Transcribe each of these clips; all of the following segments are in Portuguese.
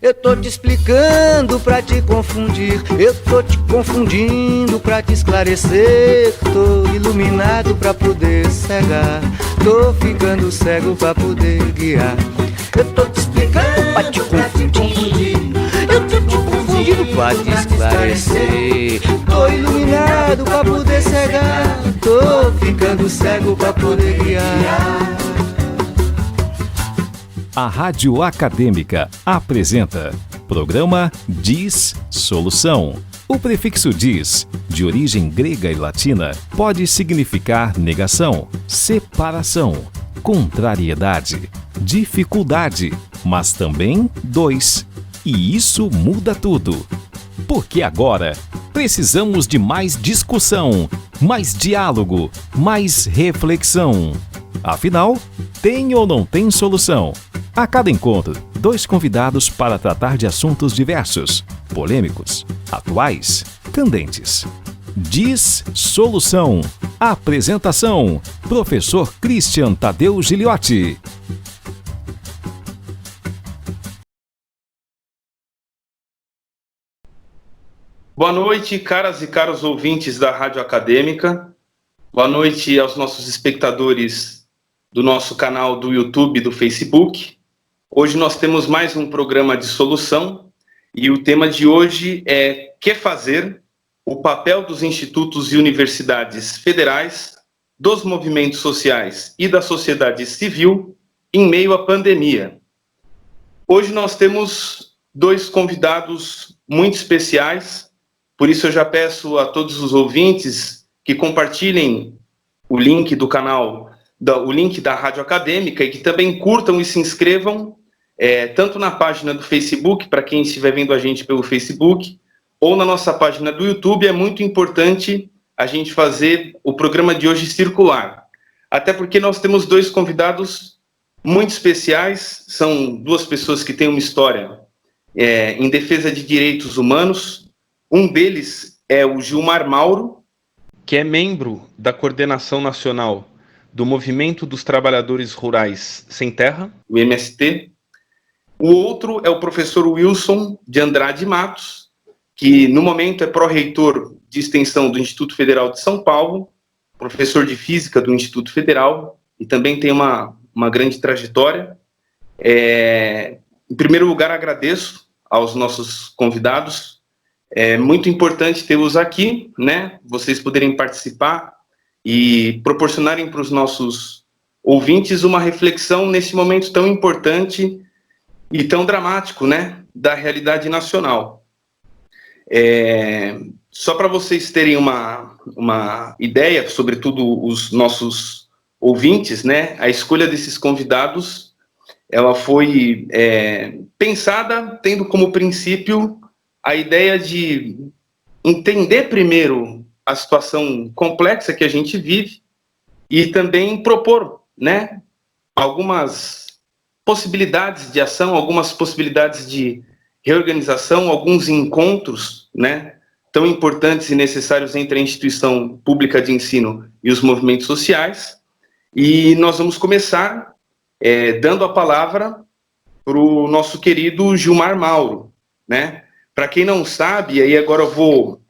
Eu tô te explicando pra te confundir, eu tô te confundindo pra te esclarecer. Tô iluminado pra poder cegar, tô ficando cego pra poder guiar. Eu tô te explicando pra te confundir, eu tô te confundindo pra te esclarecer. Tô iluminado pra poder cegar, tô ficando cego pra poder guiar. A Rádio Acadêmica apresenta programa Diz Solução. O prefixo diz, de origem grega e latina, pode significar negação, separação, contrariedade, dificuldade, mas também dois. E isso muda tudo. Porque agora precisamos de mais discussão, mais diálogo, mais reflexão. Afinal, tem ou não tem solução? A cada encontro, 2 convidados para tratar de assuntos diversos, polêmicos, atuais, candentes. Diz Solução. Apresentação: Professor Christian Tadeu Giliotti. Boa noite, caras e caros ouvintes da Rádio Acadêmica. Boa noite aos nossos espectadores do nosso canal do YouTube e do Facebook. Hoje nós temos mais um programa de solução e o tema de hoje é Que fazer? O papel dos institutos e universidades federais, dos movimentos sociais e da sociedade civil em meio à pandemia. Hoje nós temos 2 convidados muito especiais, por isso eu já peço a todos os ouvintes que compartilhem o link do canal, o link da Rádio Acadêmica e que também curtam e se inscrevam tanto na página do Facebook, para quem estiver vendo a gente pelo Facebook, ou na nossa página do YouTube. É muito importante a gente fazer o programa de hoje circular. Até porque nós temos 2 convidados muito especiais, são 2 pessoas que têm uma história em defesa de direitos humanos. Um deles é o Gilmar Mauro, que é membro da Coordenação Nacional do Movimento dos Trabalhadores Rurais Sem Terra, o MST. O outro é o professor Wilson de Andrade Matos, que no momento é pró-reitor de extensão do Instituto Federal de São Paulo, professor de Física do Instituto Federal e também tem uma grande trajetória. Em primeiro lugar, agradeço aos nossos convidados. É muito importante tê-los aqui, né? Vocês poderem participar e proporcionarem para os nossos ouvintes uma reflexão nesse momento tão importante e tão dramático, né, da realidade nacional. Só para vocês terem uma ideia, sobretudo os nossos ouvintes, né, a escolha desses convidados, ela foi pensada tendo como princípio a ideia de entender primeiro a situação complexa que a gente vive e também propor, né, algumas possibilidades de ação, algumas possibilidades de reorganização, alguns encontros, né, tão importantes e necessários entre a instituição pública de ensino e os movimentos sociais. E nós vamos começar dando a palavra para o nosso querido Gilmar Mauro, né? Para quem não sabe, aí agora eu vou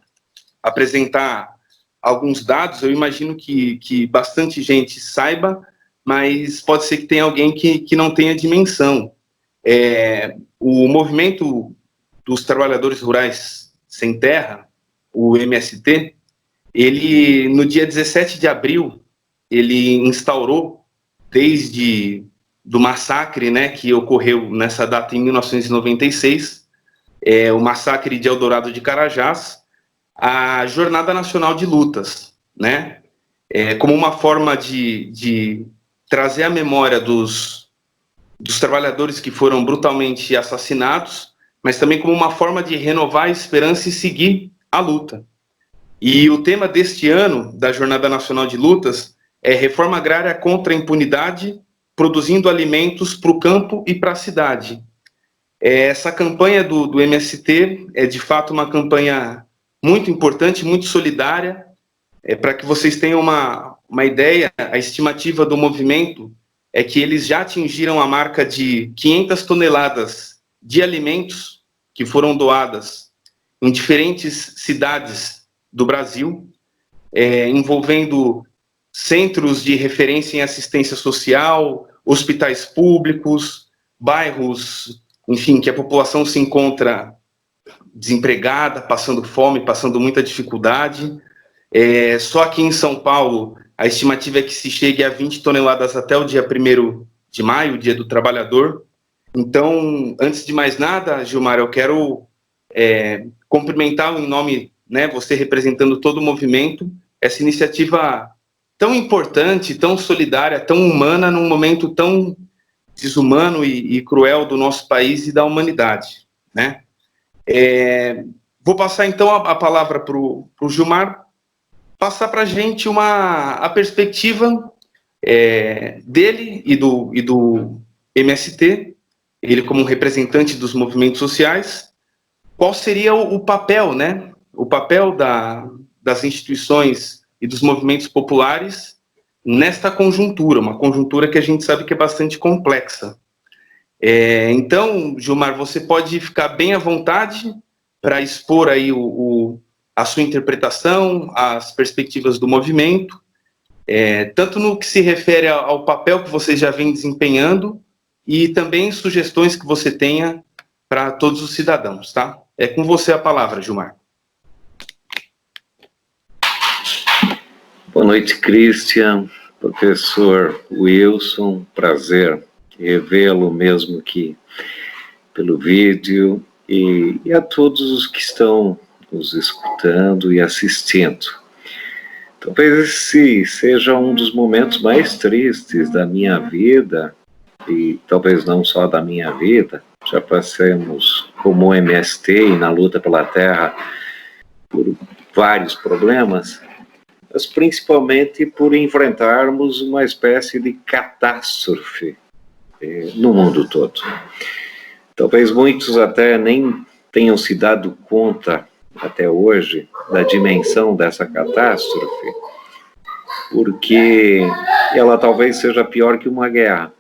apresentar alguns dados, eu imagino que bastante gente saiba, mas pode ser que tenha alguém que não tenha dimensão. O Movimento dos Trabalhadores Rurais Sem Terra, o MST, ele, no dia 17 de abril, ele instaurou, desde do massacre, né, que ocorreu nessa data em 1996, o massacre de Eldorado de Carajás, a Jornada Nacional de Lutas, né, como uma forma de trazer a memória dos trabalhadores que foram brutalmente assassinados, mas também como uma forma de renovar a esperança e seguir a luta. E o tema deste ano, da Jornada Nacional de Lutas, é Reforma Agrária contra a Impunidade, produzindo alimentos para o campo e para a cidade. Essa campanha do MST é, de fato, uma campanha muito importante, muito solidária. Para que vocês tenham uma ideia, a estimativa do movimento é que eles já atingiram a marca de 500 toneladas de alimentos que foram doadas em diferentes cidades do Brasil, envolvendo centros de referência em assistência social, hospitais públicos, bairros, enfim, que a população se encontra desempregada, passando fome, passando muita dificuldade. Só aqui em São Paulo, a estimativa é que se chegue a 20 toneladas até o dia 1º de maio, o Dia do Trabalhador. Então, antes de mais nada, Gilmar, eu quero cumprimentá-lo em nome, você representando todo o movimento, essa iniciativa tão importante, tão solidária, tão humana, num momento tão desumano e cruel do nosso país e da humanidade, né? Vou passar, então, a palavra para o Gilmar, passar para a gente a perspectiva dele e do MST, ele como representante dos movimentos sociais, qual seria o papel, né? O papel das instituições e dos movimentos populares nesta conjuntura, uma conjuntura que a gente sabe que é bastante complexa. Então, Gilmar, você pode ficar bem à vontade para expor aí a sua interpretação, as perspectivas do movimento, tanto no que se refere ao papel que você já vem desempenhando e também sugestões que você tenha para todos os cidadãos, tá? É com você a palavra, Gilmar. Boa noite, Christian, professor Wilson, prazer revê-lo mesmo que pelo vídeo, e a todos os que estão nos escutando e assistindo. Talvez esse seja um dos momentos mais tristes da minha vida, e talvez não só da minha vida. Já passamos como MST e na luta pela terra por vários problemas, mas principalmente por enfrentarmos uma espécie de catástrofe no mundo todo. Talvez muitos até nem tenham se dado conta até hoje da dimensão dessa catástrofe, porque ela talvez seja pior que uma guerra.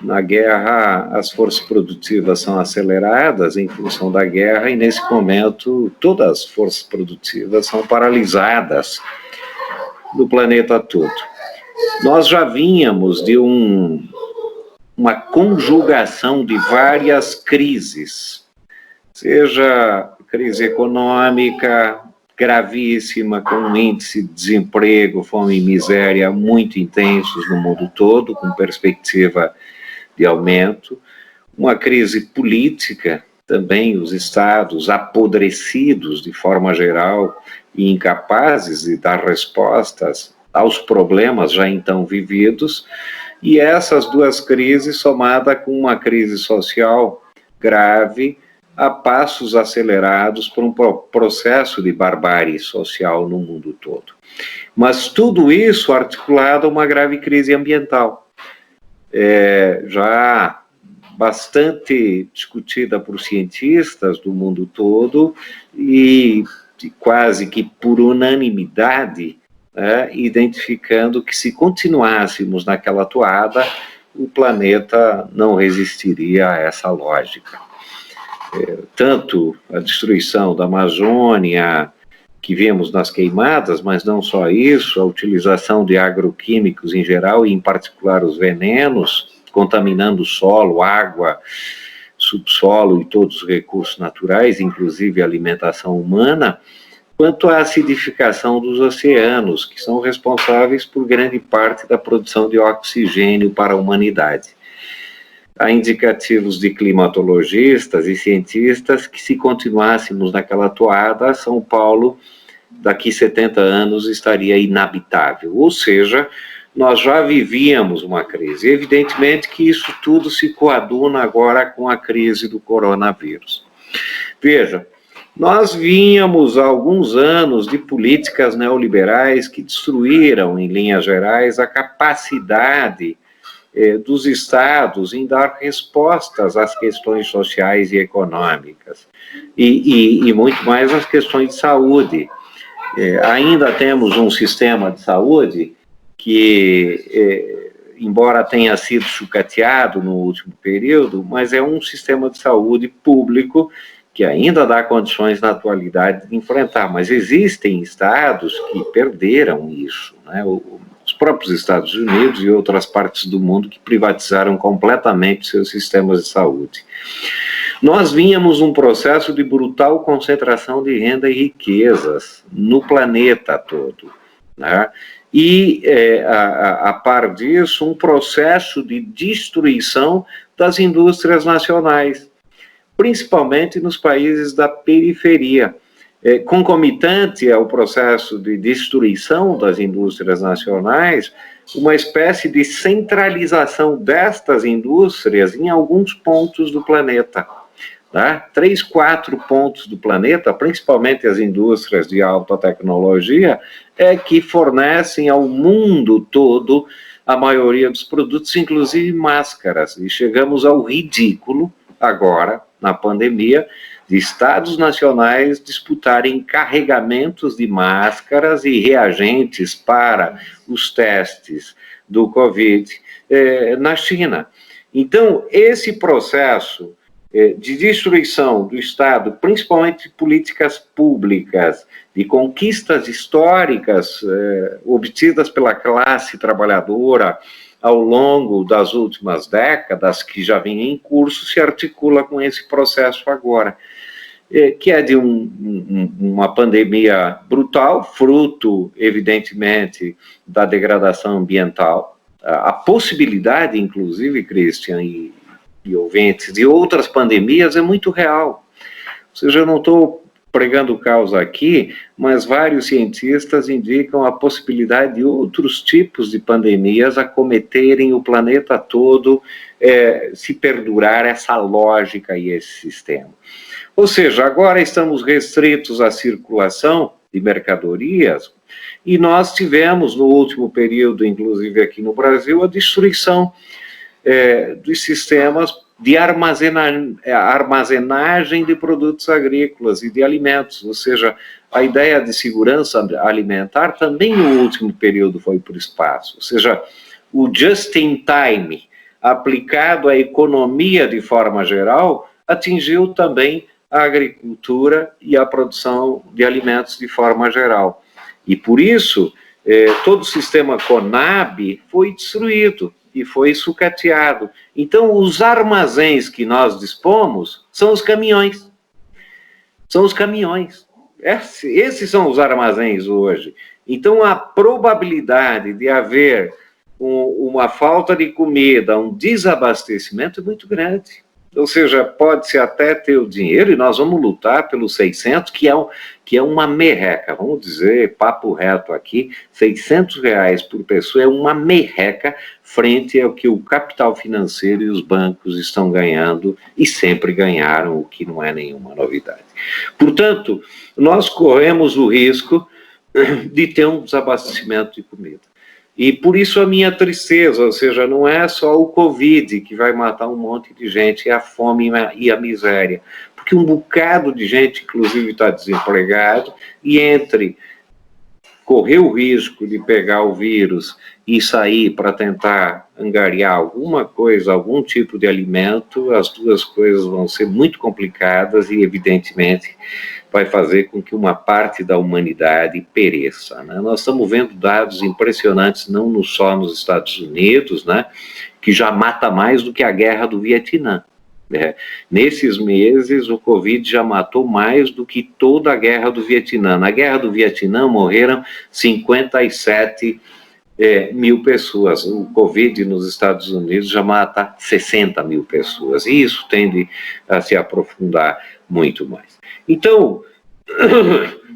Na guerra, as forças produtivas são aceleradas em função da guerra, e nesse momento todas as forças produtivas são paralisadas do planeta todo. Nós já vínhamos de uma conjugação de várias crises, seja crise econômica gravíssima, com um índice de desemprego, fome e miséria muito intensos no mundo todo, com perspectiva de aumento, uma crise política, também os estados apodrecidos de forma geral e incapazes de dar respostas aos problemas já então vividos, e essas duas crises somada com uma crise social grave, a passos acelerados por um processo de barbárie social no mundo todo. Mas tudo isso articulado a uma grave crise ambiental, já bastante discutida por cientistas do mundo todo e quase que por unanimidade, identificando que se continuássemos naquela toada, o planeta não resistiria a essa lógica. Tanto a destruição da Amazônia, que vemos nas queimadas, mas não só isso, a utilização de agroquímicos em geral, e em particular os venenos, contaminando o solo, água, subsolo e todos os recursos naturais, inclusive a alimentação humana, quanto à acidificação dos oceanos, que são responsáveis por grande parte da produção de oxigênio para a humanidade. Há indicativos de climatologistas e cientistas que, se continuássemos naquela toada, São Paulo, daqui 70 anos, estaria inabitável. Ou seja, nós já vivíamos uma crise. Evidentemente que isso tudo se coaduna agora com a crise do coronavírus. Veja, nós vínhamos há alguns anos de políticas neoliberais que destruíram, em linhas gerais, a capacidade dos estados em dar respostas às questões sociais e econômicas, e muito mais às questões de saúde. Ainda temos um sistema de saúde que embora tenha sido sucateado no último período, mas é um sistema de saúde público que ainda dá condições na atualidade de enfrentar, mas existem estados que perderam isso, né? Os próprios Estados Unidos e outras partes do mundo que privatizaram completamente seus sistemas de saúde. Nós vínhamos um processo de brutal concentração de renda e riquezas no planeta todo, né? E, a par disso, um processo de destruição das indústrias nacionais, principalmente nos países da periferia. Concomitante ao processo de destruição das indústrias nacionais, uma espécie de centralização destas indústrias em alguns pontos do planeta. Tá? 3, 4 pontos do planeta, principalmente as indústrias de alta tecnologia, que fornecem ao mundo todo a maioria dos produtos, inclusive máscaras. E chegamos ao ridículo, agora, na pandemia, de estados nacionais disputarem carregamentos de máscaras e reagentes para os testes do Covid na China. Então, esse processo de destruição do Estado, principalmente de políticas públicas, de conquistas históricas obtidas pela classe trabalhadora ao longo das últimas décadas, que já vem em curso, se articula com esse processo agora, que é de uma pandemia brutal, fruto, evidentemente, da degradação ambiental, a possibilidade, inclusive, Christian e ouvintes, de outras pandemias é muito real. Ou seja, eu não estou pregando causa aqui, mas vários cientistas indicam a possibilidade de outros tipos de pandemias acometerem o planeta todo, se perdurar essa lógica e esse sistema. Ou seja, agora estamos restritos à circulação de mercadorias, e nós tivemos no último período, inclusive aqui no Brasil, a destruição dos sistemas de armazenagem de produtos agrícolas e de alimentos, ou seja, a ideia de segurança alimentar também no último período foi para o espaço, ou seja, o just in time aplicado à economia de forma geral atingiu também a agricultura e a produção de alimentos de forma geral. E por isso, todo o sistema CONAB foi destruído e foi sucateado. Então, os armazéns que nós dispomos são os caminhões. São os caminhões. Esses são os armazéns hoje. Então, a probabilidade de haver uma falta de comida, um desabastecimento é muito grande. Ou seja, pode-se até ter o dinheiro, e nós vamos lutar pelos 600, que é uma merreca, vamos dizer, papo reto aqui, R$600 por pessoa é uma merreca frente ao que o capital financeiro e os bancos estão ganhando, e sempre ganharam, o que não é nenhuma novidade. Portanto, nós corremos o risco de ter um desabastecimento de comida. E por isso a minha tristeza, ou seja, não é só o Covid que vai matar um monte de gente, é a fome e a miséria. Porque um bocado de gente, inclusive, está desempregado, e entre correr o risco de pegar o vírus e sair para tentar angariar alguma coisa, algum tipo de alimento, as duas coisas vão ser muito complicadas e, evidentemente, vai fazer com que uma parte da humanidade pereça, né? Nós estamos vendo dados impressionantes, não só nos Estados Unidos, né, que já mata mais do que a guerra do Vietnã. Nesses meses, o Covid já matou mais do que toda a guerra do Vietnã. Na guerra do Vietnã morreram 57 mil pessoas. O Covid nos Estados Unidos já mata 60 mil pessoas. E isso tende a se aprofundar muito mais. Então,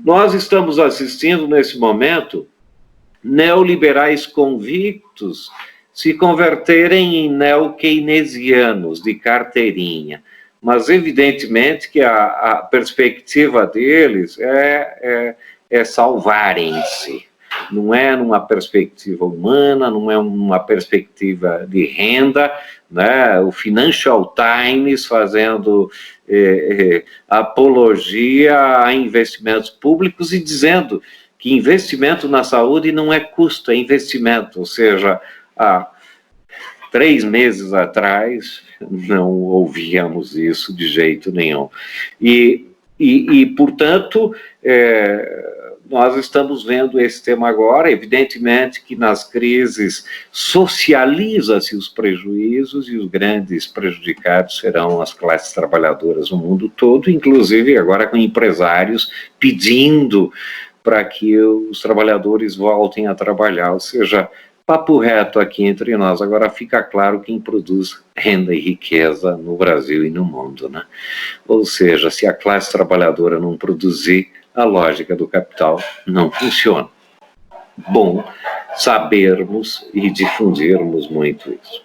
nós estamos assistindo nesse momento neoliberais convictos se converterem em neo-keynesianos de carteirinha. Mas, evidentemente, que a perspectiva deles é salvarem-se. Não é numa perspectiva humana, não é uma perspectiva de renda, né? O Financial Times fazendo apologia a investimentos públicos e dizendo que investimento na saúde não é custo, é investimento, ou seja, 3 meses atrás, não ouvíamos isso de jeito nenhum. Portanto, nós estamos vendo esse tema agora. Evidentemente que nas crises socializa-se os prejuízos e os grandes prejudicados serão as classes trabalhadoras no mundo todo, inclusive agora com empresários pedindo para que os trabalhadores voltem a trabalhar, ou seja, papo reto aqui entre nós. Agora fica claro quem produz renda e riqueza no Brasil e no mundo, né? Ou seja, se a classe trabalhadora não produzir, a lógica do capital não funciona. Bom sabermos e difundirmos muito isso.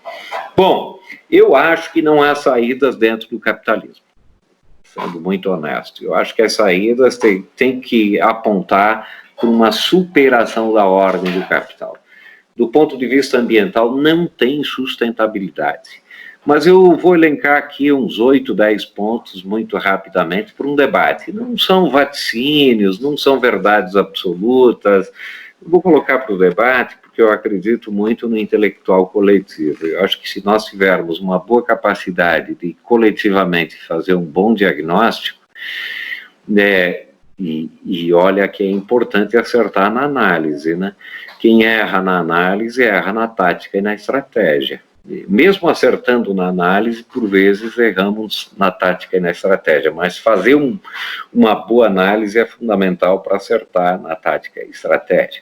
Bom, eu acho que não há saídas dentro do capitalismo, sendo muito honesto. Eu acho que as saídas têm que apontar para uma superação da ordem do capital. Do ponto de vista ambiental, não tem sustentabilidade. Mas eu vou elencar aqui uns 8, 10 pontos muito rapidamente para um debate. Não são vaticínios, não são verdades absolutas. Eu vou colocar para o debate porque eu acredito muito no intelectual coletivo. Eu acho que se nós tivermos uma boa capacidade de coletivamente fazer um bom diagnóstico, e olha que é importante acertar na análise, né? Quem erra na análise, erra na tática e na estratégia. Mesmo acertando na análise, por vezes erramos na tática e na estratégia, mas fazer uma boa análise é fundamental para acertar na tática e estratégia.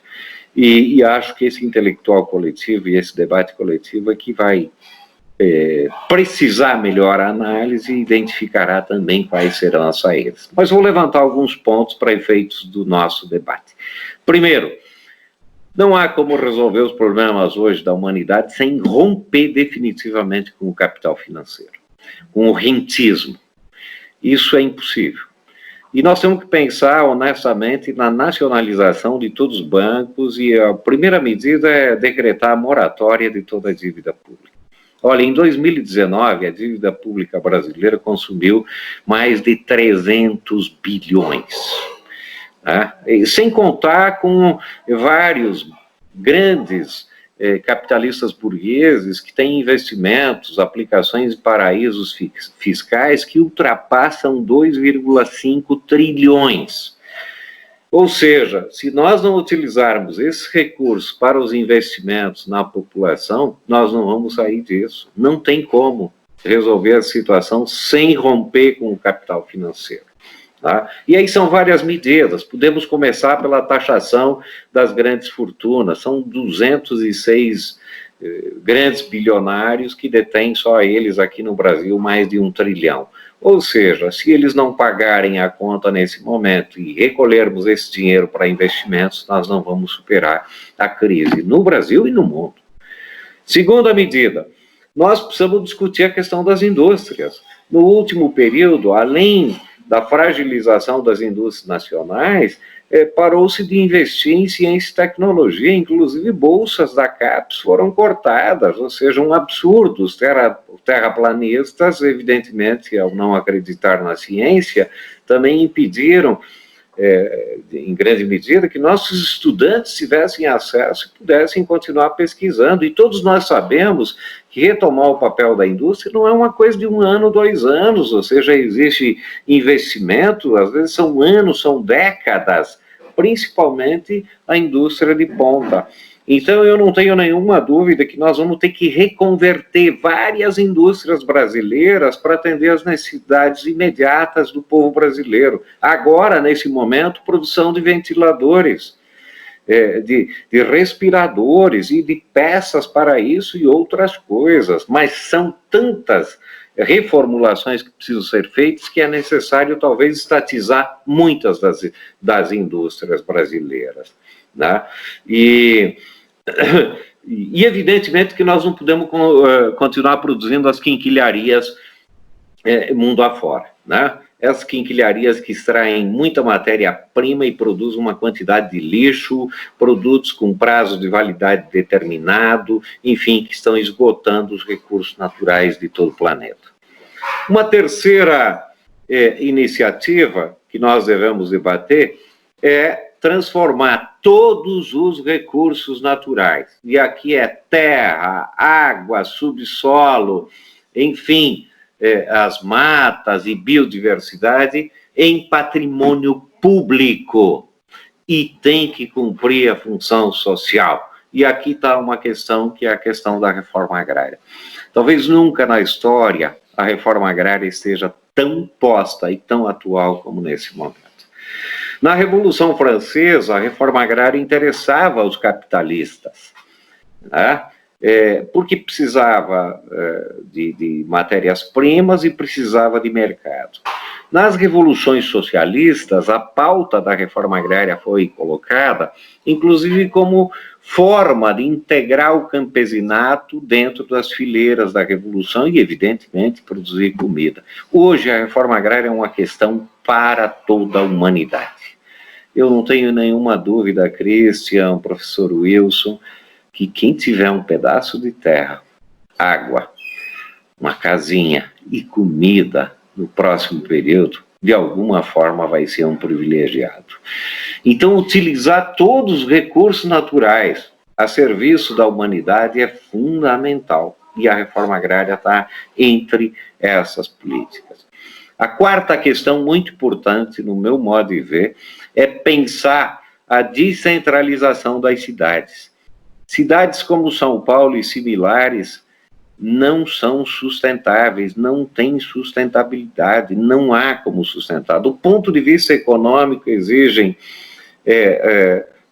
E acho que esse intelectual coletivo e esse debate coletivo é que vai precisar melhor a análise e identificará também quais serão as saídas. Mas vou levantar alguns pontos para efeitos do nosso debate. Primeiro, não há como resolver os problemas hoje da humanidade sem romper definitivamente com o capital financeiro, com o rentismo. Isso é impossível. E nós temos que pensar honestamente na nacionalização de todos os bancos, e a primeira medida é decretar a moratória de toda a dívida pública. Olha, em 2019, a dívida pública brasileira consumiu mais de 300 bilhões. Sem contar com vários grandes capitalistas burgueses que têm investimentos, aplicações em paraísos fiscais que ultrapassam 2,5 trilhões. Ou seja, se nós não utilizarmos esses recursos para os investimentos na população, nós não vamos sair disso. Não tem como resolver a situação sem romper com o capital financeiro. Tá? E aí são várias medidas. Podemos começar pela taxação das grandes fortunas. São 206 grandes bilionários que detêm só eles aqui no Brasil mais de 1 trilhão. Ou seja, se eles não pagarem a conta nesse momento e recolhermos esse dinheiro para investimentos, nós não vamos superar a crise no Brasil e no mundo. Segunda medida, nós precisamos discutir a questão das indústrias. No último período, além da fragilização das indústrias nacionais, parou-se de investir em ciência e tecnologia, inclusive bolsas da CAPES foram cortadas, ou seja, um absurdo. Os terraplanistas, evidentemente, ao não acreditar na ciência, também impediram, em grande medida, que nossos estudantes tivessem acesso e pudessem continuar pesquisando. E todos nós sabemos que retomar o papel da indústria não é uma coisa de 1 ano, 2 anos, ou seja, existe investimento, às vezes são anos, são décadas, principalmente a indústria de ponta. Então, eu não tenho nenhuma dúvida que nós vamos ter que reconverter várias indústrias brasileiras para atender às necessidades imediatas do povo brasileiro. Agora, nesse momento, produção de ventiladores, de respiradores e de peças para isso e outras coisas. Mas são tantas reformulações que precisam ser feitas que é necessário, talvez, estatizar muitas das indústrias brasileiras, né? E evidentemente que nós não podemos continuar produzindo as quinquilharias mundo afora, né? Essas quinquilharias que extraem muita matéria-prima e produzem uma quantidade de lixo, produtos com prazo de validade determinado, enfim, que estão esgotando os recursos naturais de todo o planeta. Uma terceira iniciativa que nós devemos debater é transformar todos os recursos naturais, e aqui é terra, água, subsolo, enfim, as matas e biodiversidade, em patrimônio público, e tem que cumprir a função social. E aqui está uma questão que é a questão da reforma agrária. Talvez nunca na história a reforma agrária esteja tão posta e tão atual como nesse momento. Na Revolução Francesa, a reforma agrária interessava os capitalistas, né? Porque precisava de matérias-primas e precisava de mercado. Nas revoluções socialistas, a pauta da reforma agrária foi colocada, inclusive como forma de integrar o campesinato dentro das fileiras da revolução e, evidentemente, produzir comida. Hoje, a reforma agrária é uma questão para toda a humanidade. Eu não tenho nenhuma dúvida, Christian, professor Wilson, que quem tiver um pedaço de terra, água, uma casinha e comida no próximo período, de alguma forma vai ser um privilegiado. Então, utilizar todos os recursos naturais a serviço da humanidade é fundamental, e a reforma agrária está entre essas políticas. A quarta questão, muito importante, no meu modo de ver, é pensar a descentralização das cidades. Cidades como São Paulo e similares não são sustentáveis, não têm sustentabilidade, não há como sustentar. Do ponto de vista econômico, exigem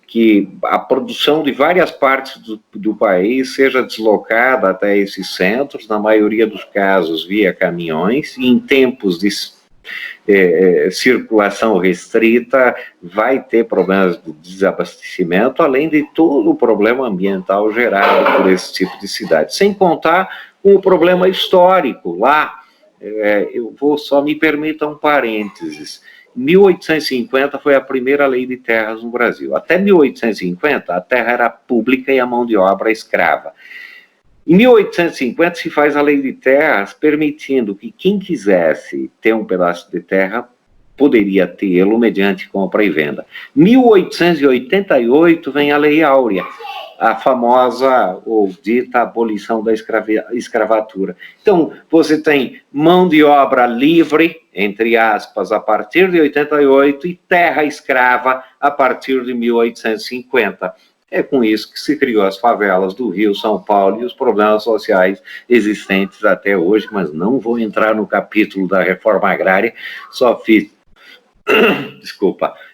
que a produção de várias partes do país seja deslocada até esses centros, na maioria dos casos via caminhões, e em tempos de circulação restrita vai ter problemas de desabastecimento, além de todo o problema ambiental gerado por esse tipo de cidade, sem contar com o problema histórico. Lá, eu vou só me permita um parênteses, 1850 foi a primeira lei de terras no Brasil. Até 1850, a terra era pública e a mão de obra escrava. Em 1850 se faz a lei de terras, permitindo que quem quisesse ter um pedaço de terra poderia tê-lo mediante compra e venda. 1888 vem a Lei Áurea, a famosa ou dita abolição da escravatura. Então, você tem mão de obra livre, entre aspas, a partir de 88 e terra escrava a partir de 1850. É com isso que se criou as favelas do Rio, São Paulo e os problemas sociais existentes até hoje, mas não vou entrar no capítulo da reforma agrária, só fiz,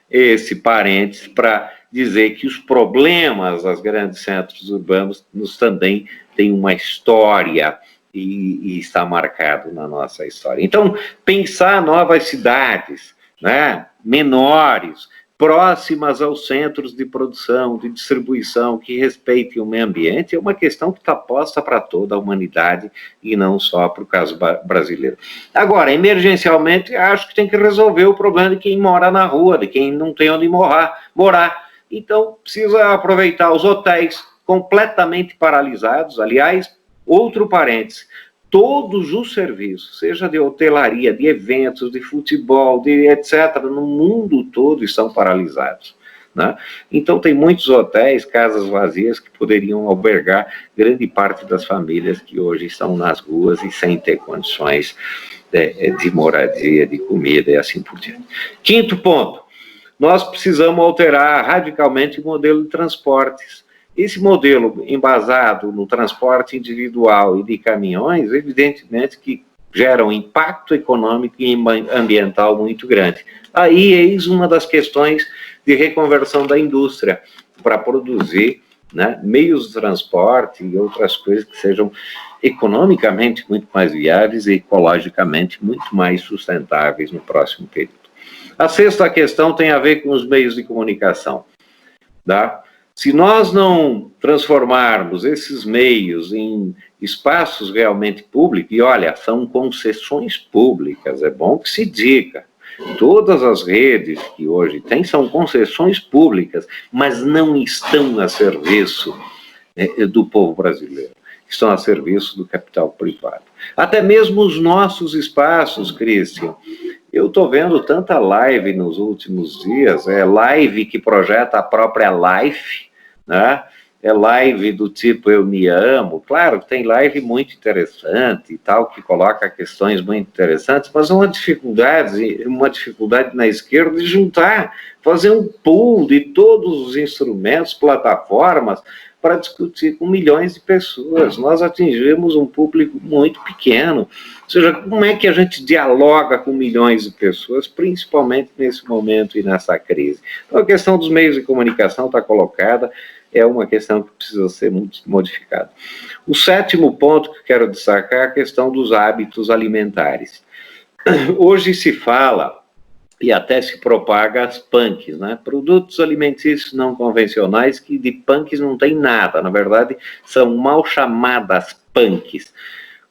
esse parênteses para dizer que os problemas dos grandes centros urbanos também têm uma história e está marcado na nossa história. Então, pensar novas cidades, né, menores, próximas aos centros de produção, de distribuição, que respeitem o meio ambiente, é uma questão que está posta para toda a humanidade e não só para o caso brasileiro. Agora, emergencialmente, acho que tem que resolver o problema de quem mora na rua, de quem não tem onde morar. Então, precisa aproveitar os hotéis completamente paralisados. Aliás, outro parênteses, todos os serviços, seja de hotelaria, de eventos, de futebol, de etc., no mundo todo estão paralisados, né? Então, tem muitos hotéis, casas vazias, que poderiam albergar grande parte das famílias que hoje estão nas ruas e sem ter condições de moradia, de comida e assim por diante. Quinto ponto, nós precisamos alterar radicalmente o modelo de transportes. Esse modelo embasado no transporte individual e de caminhões, evidentemente que gera um impacto econômico e ambiental muito grande. Aí eis uma das questões de reconversão da indústria para produzir, né, meios de transporte e outras coisas que sejam economicamente muito mais viáveis e ecologicamente muito mais sustentáveis no próximo período. A sexta questão tem a ver com os meios de comunicação, tá? Se nós não transformarmos esses meios em espaços realmente públicos, e olha, são concessões públicas, é bom que se diga, todas as redes que hoje tem são concessões públicas, mas não estão a serviço do povo brasileiro, estão a serviço do capital privado. Até mesmo os nossos espaços, Christian, Eu estou vendo tanta live nos últimos dias, live que projeta a própria life, né? É live do tipo eu me amo. Claro, tem live muito interessante e tal, que coloca questões muito interessantes, mas uma dificuldade na esquerda de juntar, fazer um pool de todos os instrumentos, plataformas, para discutir com milhões de pessoas. Nós atingimos um público muito pequeno. Ou seja, como é que a gente dialoga com milhões de pessoas, principalmente nesse momento e nessa crise? Então, a questão dos meios de comunicação está colocada, é uma questão que precisa ser muito modificada. O 7º ponto que quero destacar é a questão dos hábitos alimentares. Hoje se fala, e até se propaga, as punks, né? Produtos alimentícios não convencionais, que de punks não tem nada, na verdade são mal chamadas punks,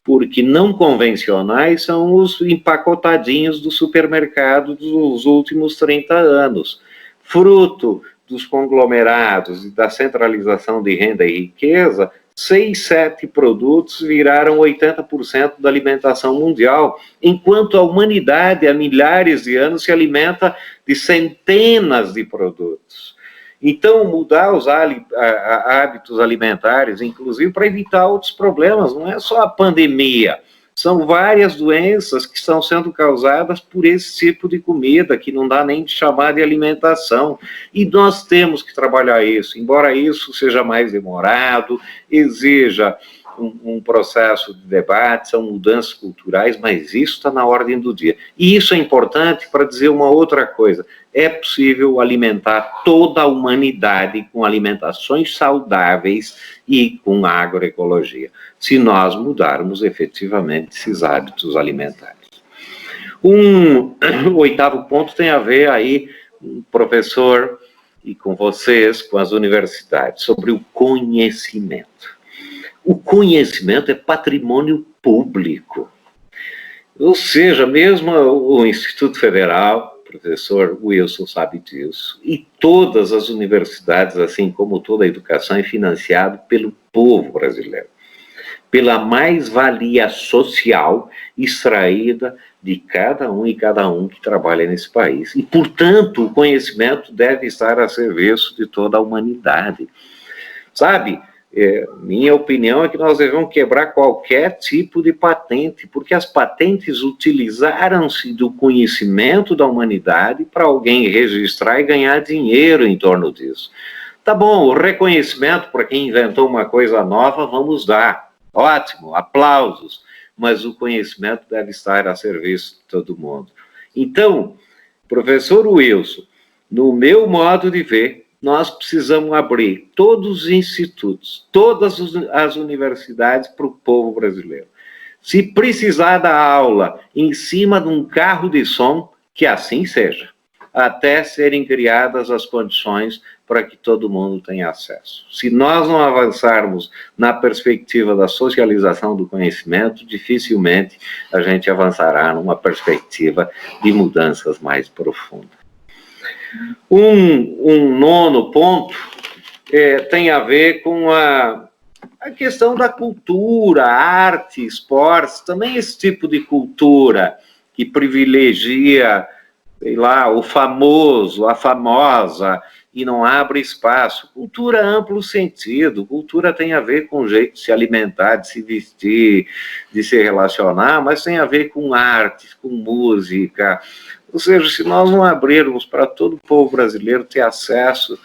porque não convencionais são os empacotadinhos do supermercado dos últimos 30 anos, fruto dos conglomerados e da centralização de renda e riqueza. 6, 7 produtos viraram 80% da alimentação mundial, enquanto a humanidade há milhares de anos se alimenta de centenas de produtos. Então, mudar os hábitos alimentares, inclusive para evitar outros problemas, não é só a pandemia, são várias doenças que estão sendo causadas por esse tipo de comida, que não dá nem de chamar de alimentação. E nós temos que trabalhar isso, embora isso seja mais demorado, exija um processo de debate, são mudanças culturais, mas isso está na ordem do dia. E isso é importante para dizer uma outra coisa: é possível alimentar toda a humanidade com alimentações saudáveis e com agroecologia, se nós mudarmos efetivamente esses hábitos alimentares. O 8º ponto tem a ver aí, professor, e com vocês, com as universidades, sobre o conhecimento. O conhecimento é patrimônio público. Ou seja, mesmo o Instituto Federal, o professor Wilson sabe disso, e todas as universidades, assim como toda a educação, é financiado pelo povo brasileiro, pela mais-valia social extraída de cada um e cada um que trabalha nesse país. E, portanto, o conhecimento deve estar a serviço de toda a humanidade. Sabe? Minha opinião é que nós devemos quebrar qualquer tipo de patente, porque as patentes utilizaram-se do conhecimento da humanidade para alguém registrar e ganhar dinheiro em torno disso. Tá bom, o reconhecimento para quem inventou uma coisa nova, vamos dar. Ótimo, aplausos, mas o conhecimento deve estar a serviço de todo mundo. Então, professor Wilson, no meu modo de ver, nós precisamos abrir todos os institutos, todas as universidades para o povo brasileiro. Se precisar dar aula em cima de um carro de som, que assim seja, até serem criadas as condições para que todo mundo tenha acesso. Se nós não avançarmos na perspectiva da socialização do conhecimento, dificilmente a gente avançará numa perspectiva de mudanças mais profundas. Um 9º ponto tem a ver com a questão da cultura, arte, esportes, também esse tipo de cultura que privilegia, sei lá, o famoso, a famosa, e não abre espaço. Cultura amplo sentido, cultura tem a ver com o jeito de se alimentar, de se vestir, de se relacionar, mas tem a ver com arte, com música. Ou seja, se nós não abrirmos para todo o povo brasileiro ter acesso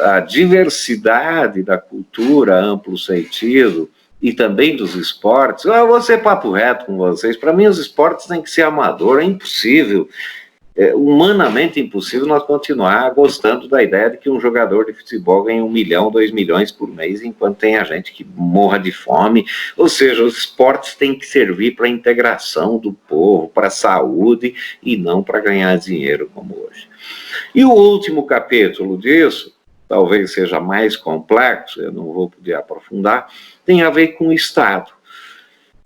à diversidade da cultura, amplo sentido, e também dos esportes, eu vou ser papo reto com vocês, para mim os esportes têm que ser amador, é impossível, humanamente impossível nós continuar gostando da ideia de que um jogador de futebol ganha 1 milhão, 2 milhões por mês, enquanto tem a gente que morra de fome. Ou seja, os esportes têm que servir para a integração do povo, para a saúde, e não para ganhar dinheiro como hoje. E o último capítulo disso, talvez seja mais complexo, eu não vou poder aprofundar, tem a ver com o Estado.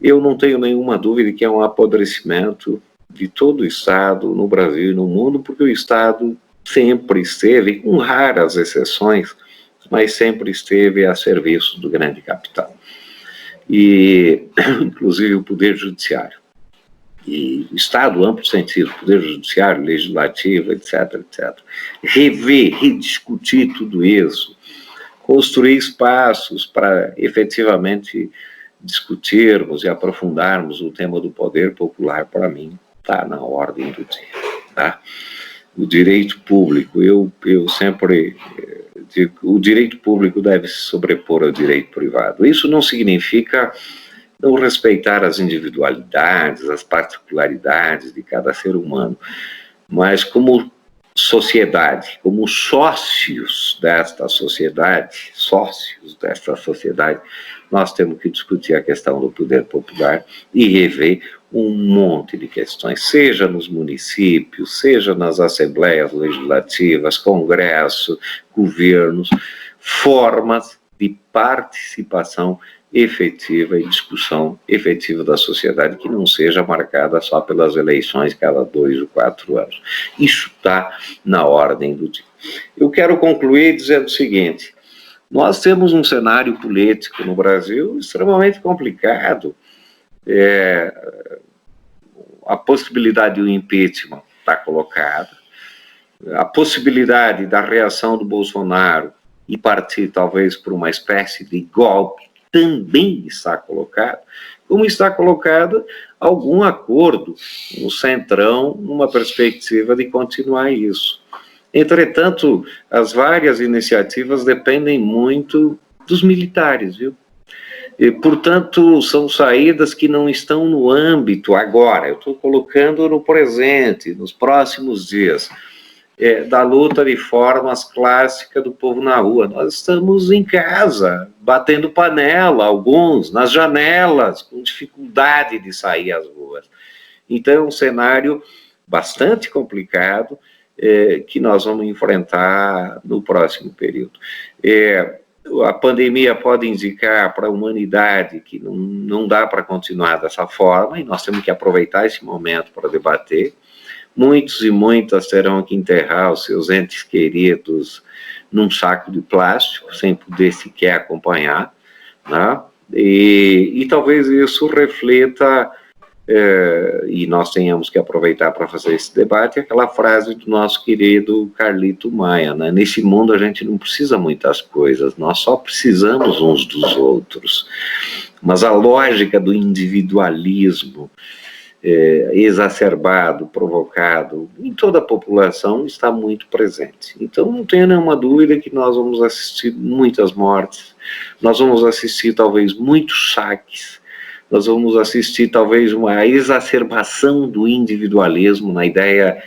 Eu não tenho nenhuma dúvida que é um apodrecimento de todo o Estado no Brasil e no mundo, porque o Estado sempre esteve, com raras exceções, mas sempre esteve a serviço do grande capital. E, inclusive, o Poder Judiciário. e Estado, amplo sentido, Poder Judiciário, Legislativo, etc., etc. Rever, rediscutir tudo isso, construir espaços para efetivamente discutirmos e aprofundarmos o tema do poder popular, para mim, está na ordem do dia. Tá? O direito público, eu sempre digo, o direito público deve se sobrepor ao direito privado. Isso não significa não respeitar as individualidades, as particularidades de cada ser humano, mas como sociedade, como sócios desta sociedade, nós temos que discutir a questão do poder popular e rever um monte de questões, seja nos municípios, seja nas assembleias legislativas, congresso, governos, formas de participação efetiva e discussão efetiva da sociedade que não seja marcada só pelas eleições cada 2 ou 4 anos. Isso está na ordem do dia. Eu quero concluir dizendo o seguinte: nós temos um cenário político no Brasil extremamente complicado. A possibilidade do impeachment está colocada, a possibilidade da reação do Bolsonaro e partir talvez por uma espécie de golpe também está colocado, como está colocado algum acordo no Centrão, numa perspectiva de continuar isso. Entretanto, as várias iniciativas dependem muito dos militares, viu? E, portanto, são saídas que não estão no âmbito agora, eu estou colocando no presente, nos próximos dias, da luta de formas clássicas do povo na rua. Nós estamos em casa, batendo panela, alguns, nas janelas, com dificuldade de sair às ruas. Então, é um cenário bastante complicado que nós vamos enfrentar no próximo período. A pandemia pode indicar para a humanidade que não dá para continuar dessa forma, e nós temos que aproveitar esse momento para debater. Muitos e muitas terão que enterrar os seus entes queridos num saco de plástico, sem poder sequer acompanhar, né? E talvez isso reflita, e nós tenhamos que aproveitar para fazer esse debate, aquela frase do nosso querido Carlito Maia, né? Nesse mundo a gente não precisa muitas coisas, nós só precisamos uns dos outros. Mas a lógica do individualismo exacerbado, provocado em toda a população está muito presente. Então não tenha nenhuma dúvida que nós vamos assistir muitas mortes, nós vamos assistir talvez muitos saques, nós vamos assistir talvez uma exacerbação do individualismo na ideia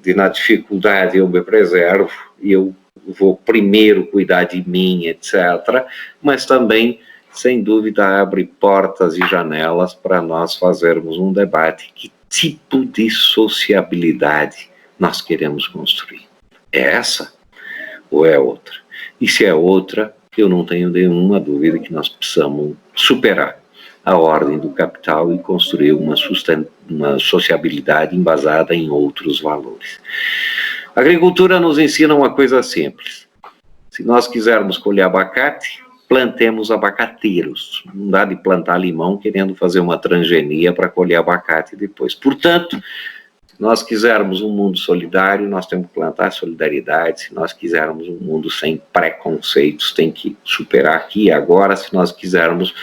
de na dificuldade eu me preservo e eu vou primeiro cuidar de mim, etc., mas também sem dúvida abre portas e janelas para nós fazermos um debate. Que tipo de sociabilidade nós queremos construir? É essa ou é outra? E se é outra, eu não tenho nenhuma dúvida que nós precisamos superar a ordem do capital e construir uma sociabilidade embasada em outros valores. A agricultura nos ensina uma coisa simples. Se nós quisermos colher abacate, plantemos abacateiros. Não dá de plantar limão querendo fazer uma transgenia para colher abacate depois. Portanto, se nós quisermos um mundo solidário, nós temos que plantar solidariedade. Se nós quisermos um mundo sem preconceitos, tem que superar aqui e agora. Se nós quisermos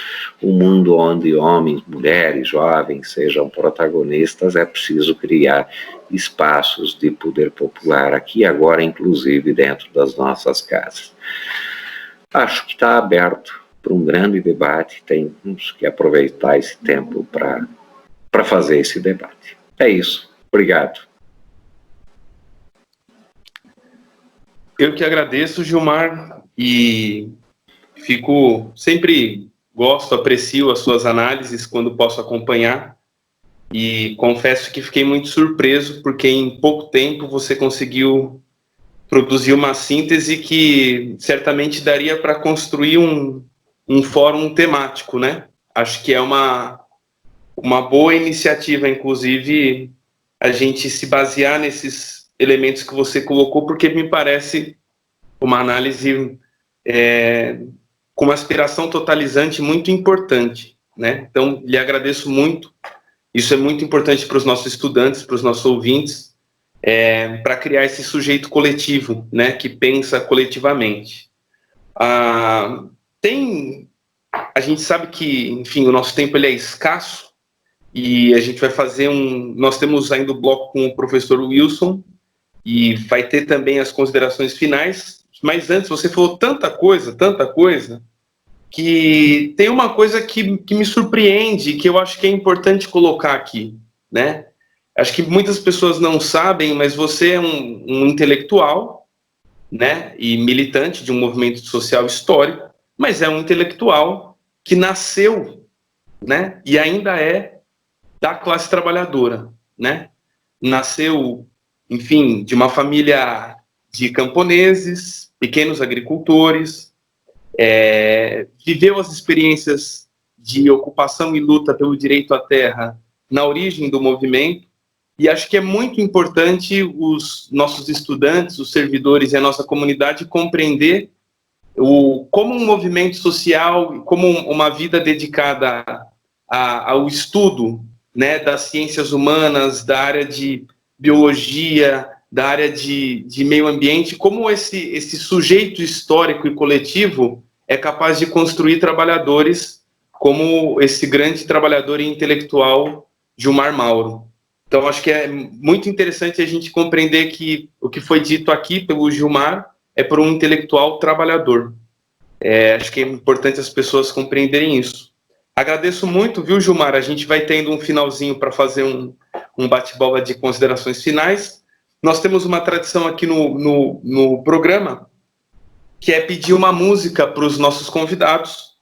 um mundo onde homens, mulheres, jovens sejam protagonistas, é preciso criar espaços de poder popular aqui e agora, inclusive dentro das nossas casas. Acho que está aberto para um grande debate, temos que aproveitar esse tempo para fazer esse debate. É isso. Obrigado. Eu que agradeço, Gilmar, e sempre aprecio as suas análises quando posso acompanhar, e confesso que fiquei muito surpreso, porque em pouco tempo você conseguiu produzir uma síntese que certamente daria para construir um fórum temático, né? Acho que é uma boa iniciativa, inclusive, a gente se basear nesses elementos que você colocou, porque me parece uma análise com uma aspiração totalizante muito importante, né? Então, lhe agradeço muito Isso é muito importante para os nossos estudantes, para os nossos ouvintes, para criar esse sujeito coletivo, né, que pensa coletivamente. A gente sabe que, enfim, o nosso tempo ele é escasso e a gente vai fazer nós temos ainda o bloco com o professor Wilson e vai ter também as considerações finais, mas antes você falou tanta coisa, que tem uma coisa que me surpreende, que eu acho que é importante colocar aqui, né? Acho que muitas pessoas não sabem, mas você é um intelectual, né, e militante de um movimento social histórico, mas é um intelectual que nasceu, né, e ainda é da classe trabalhadora, né? Nasceu, enfim, de uma família de camponeses, pequenos agricultores, viveu as experiências de ocupação e luta pelo direito à terra na origem do movimento, e acho que é muito importante os nossos estudantes, os servidores e a nossa comunidade compreender como um movimento social, como uma vida dedicada ao estudo, né, das ciências humanas, da área de biologia, da área de meio ambiente, como esse sujeito histórico e coletivo é capaz de construir trabalhadores como esse grande trabalhador e intelectual Gilmar Mauro. Então, acho que é muito interessante a gente compreender que o que foi dito aqui pelo Gilmar é por um intelectual trabalhador. Acho que é importante as pessoas compreenderem isso. Agradeço muito, viu, Gilmar? A gente vai tendo um finalzinho para fazer um bate-bola de considerações finais. Nós temos uma tradição aqui no programa, que é pedir uma música para os nossos convidados,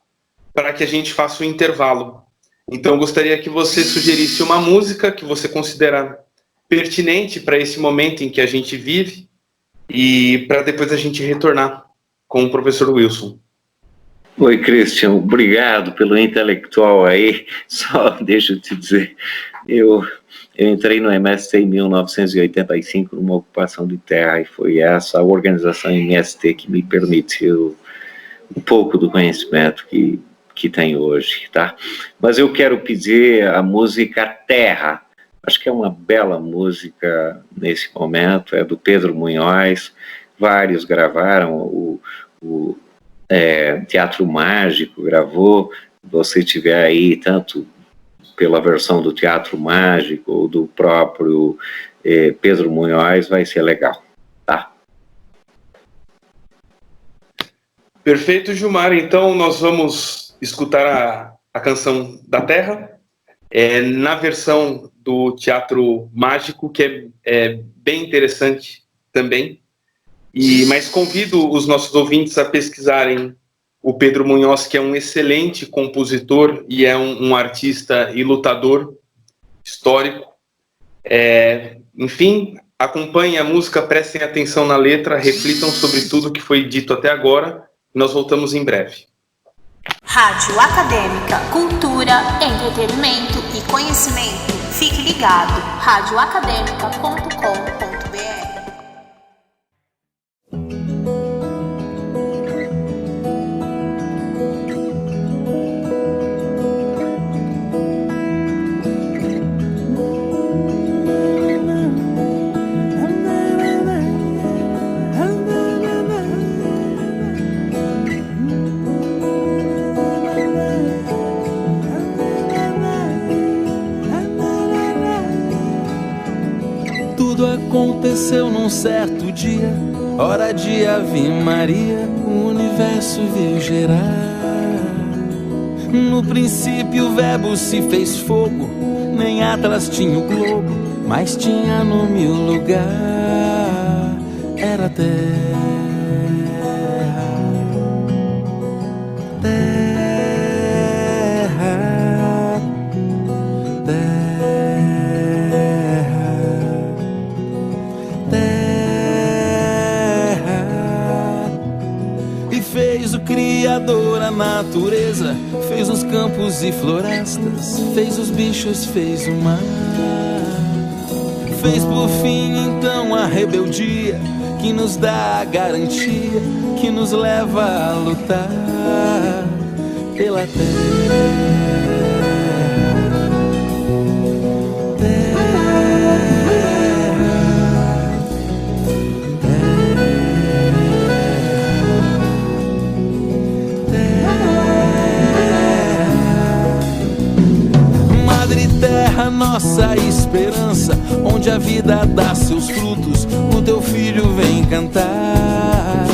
para que a gente faça um intervalo. Então, eu gostaria que você sugerisse uma música que você considera pertinente para esse momento em que a gente vive e para depois a gente retornar com o professor Wilson. Oi, Christian, obrigado pelo intelectual aí. Só deixa eu te dizer, eu entrei no MST em 1985 numa ocupação de terra e foi essa organização MST que me permitiu um pouco do conhecimento que tem hoje, tá? Mas eu quero pedir a música Terra. Acho que é uma bela música nesse momento, é do Pedro Munhoz, vários gravaram, o Teatro Mágico gravou, você tiver aí tanto pela versão do Teatro Mágico ou do próprio Pedro Munhoz, vai ser legal, tá? Perfeito, Gilmar. Então, nós vamos escutar a canção da Terra, na versão do Teatro Mágico, que é bem interessante também. Mas convido os nossos ouvintes a pesquisarem o Pedro Munhoz, que é um excelente compositor e é um artista e lutador histórico. Enfim, acompanhem a música, prestem atenção na letra, reflitam sobre tudo que foi dito até agora. Nós voltamos em breve. Rádio Acadêmica, cultura, entretenimento e conhecimento. Fique ligado, radioacademica.com.br. Aconteceu num certo dia, hora de Ave Maria, o universo veio gerar. No princípio o verbo se fez fogo, nem Atlas tinha o globo, mas tinha nome o lugar, era terra. A natureza fez os campos e florestas, fez os bichos, fez o mar, fez por fim então a rebeldia que nos dá a garantia, que nos leva a lutar pela terra. vida dá seus frutos, o teu filho vem cantar.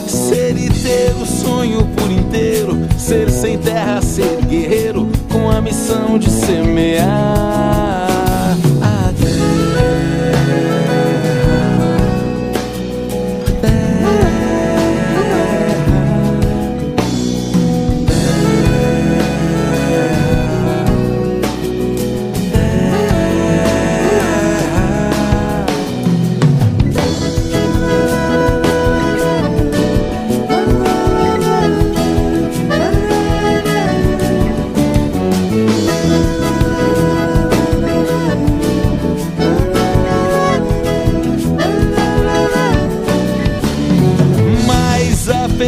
Ser e ter o sonho por inteiro, ser sem terra, ser guerreiro, com a missão de semear a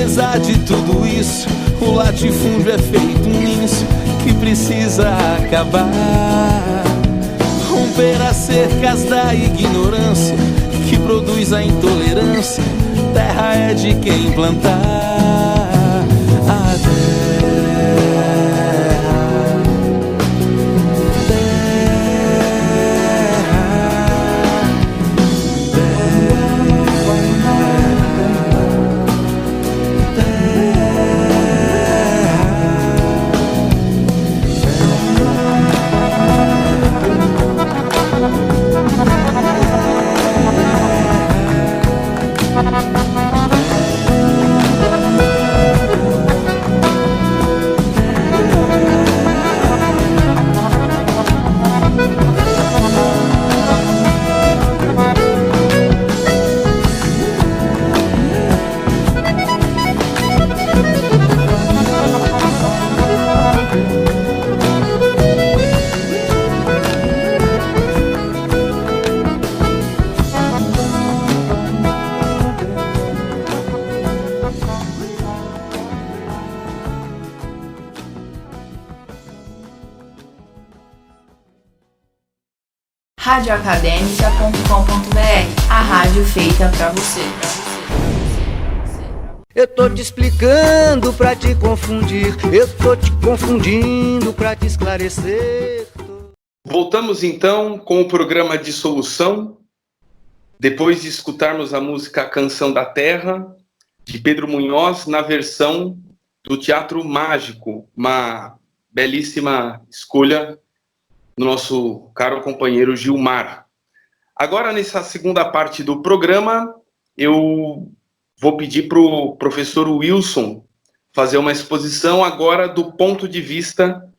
apesar de tudo isso, o latifúndio é feito um início que precisa acabar. Romper as cercas da ignorância que produz a intolerância. Terra é de quem plantar a radioacademica.com.br, a rádio feita pra você. Eu tô te explicando pra te confundir, eu tô te confundindo pra te esclarecer. Voltamos então com o programa Dissolução, depois de escutarmos a música Canção da Terra, de Pedro Munhoz, na versão do Teatro Mágico, uma belíssima escolha do nosso caro companheiro Gilmar. Agora, nessa segunda parte do programa, eu vou pedir para o professor Wilson fazer uma exposição agora do ponto de vista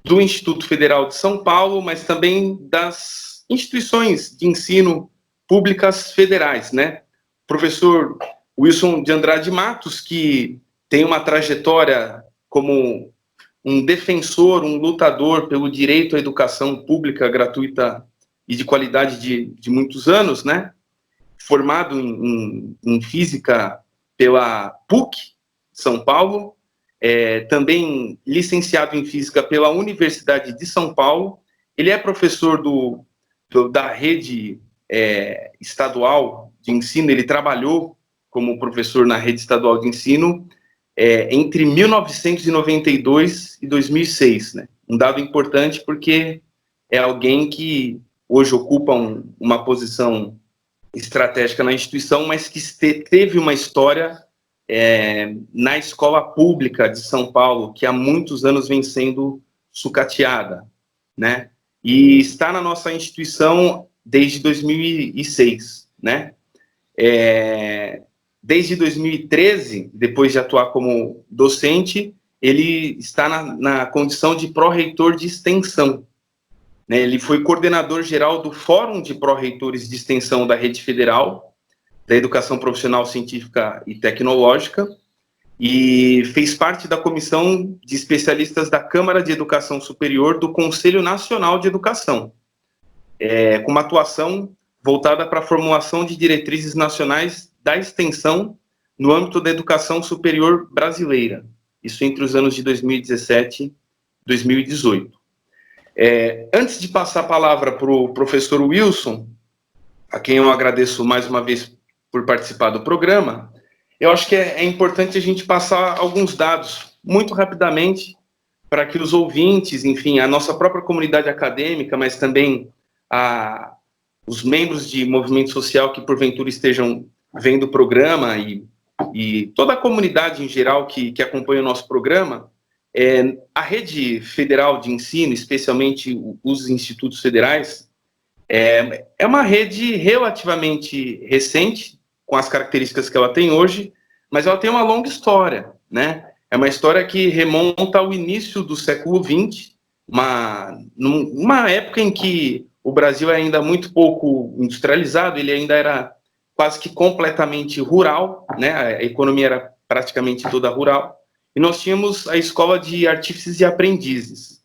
do Instituto Federal de São Paulo, mas também das instituições de ensino públicas federais, né? Professor Wilson de Andrade Matos, que tem uma trajetória como um defensor, um lutador pelo direito à educação pública gratuita e de qualidade de muitos anos, né? Formado em física pela PUC, São Paulo, também licenciado em física pela Universidade de São Paulo. Ele é professor da rede estadual de ensino, ele trabalhou como professor na rede estadual de ensino entre 1992 e 2006, né? Um dado importante porque é alguém que hoje ocupa uma posição estratégica na instituição, mas que teve uma história na escola pública de São Paulo, que há muitos anos vem sendo sucateada, né? E está na nossa instituição desde 2006, né? Desde 2013, depois de atuar como docente, ele está na condição de pró-reitor de extensão, né? Ele foi coordenador geral do Fórum de Pró-Reitores de Extensão da Rede Federal, da Educação Profissional Científica e Tecnológica, e fez parte da Comissão de Especialistas da Câmara de Educação Superior do Conselho Nacional de Educação, com uma atuação voltada para a formulação de diretrizes nacionais da extensão no âmbito da educação superior brasileira, isso entre os anos de 2017 e 2018. Antes de passar a palavra para o professor Wilson, a quem eu agradeço mais uma vez por participar do programa, eu acho que é importante a gente passar alguns dados, muito rapidamente, para que os ouvintes, enfim, a nossa própria comunidade acadêmica, mas também os membros de movimento social que porventura estejam vendo o programa e toda a comunidade em geral que acompanha o nosso programa, a rede federal de ensino, especialmente os institutos federais, é uma rede relativamente recente, com as características que ela tem hoje, mas ela tem uma longa história, né? É uma história que remonta ao início do século XX, numa época em que o Brasil é ainda muito pouco industrializado, ele ainda era quase que completamente rural, né? A economia era praticamente toda rural, e nós tínhamos a Escola de Artífices e Aprendizes,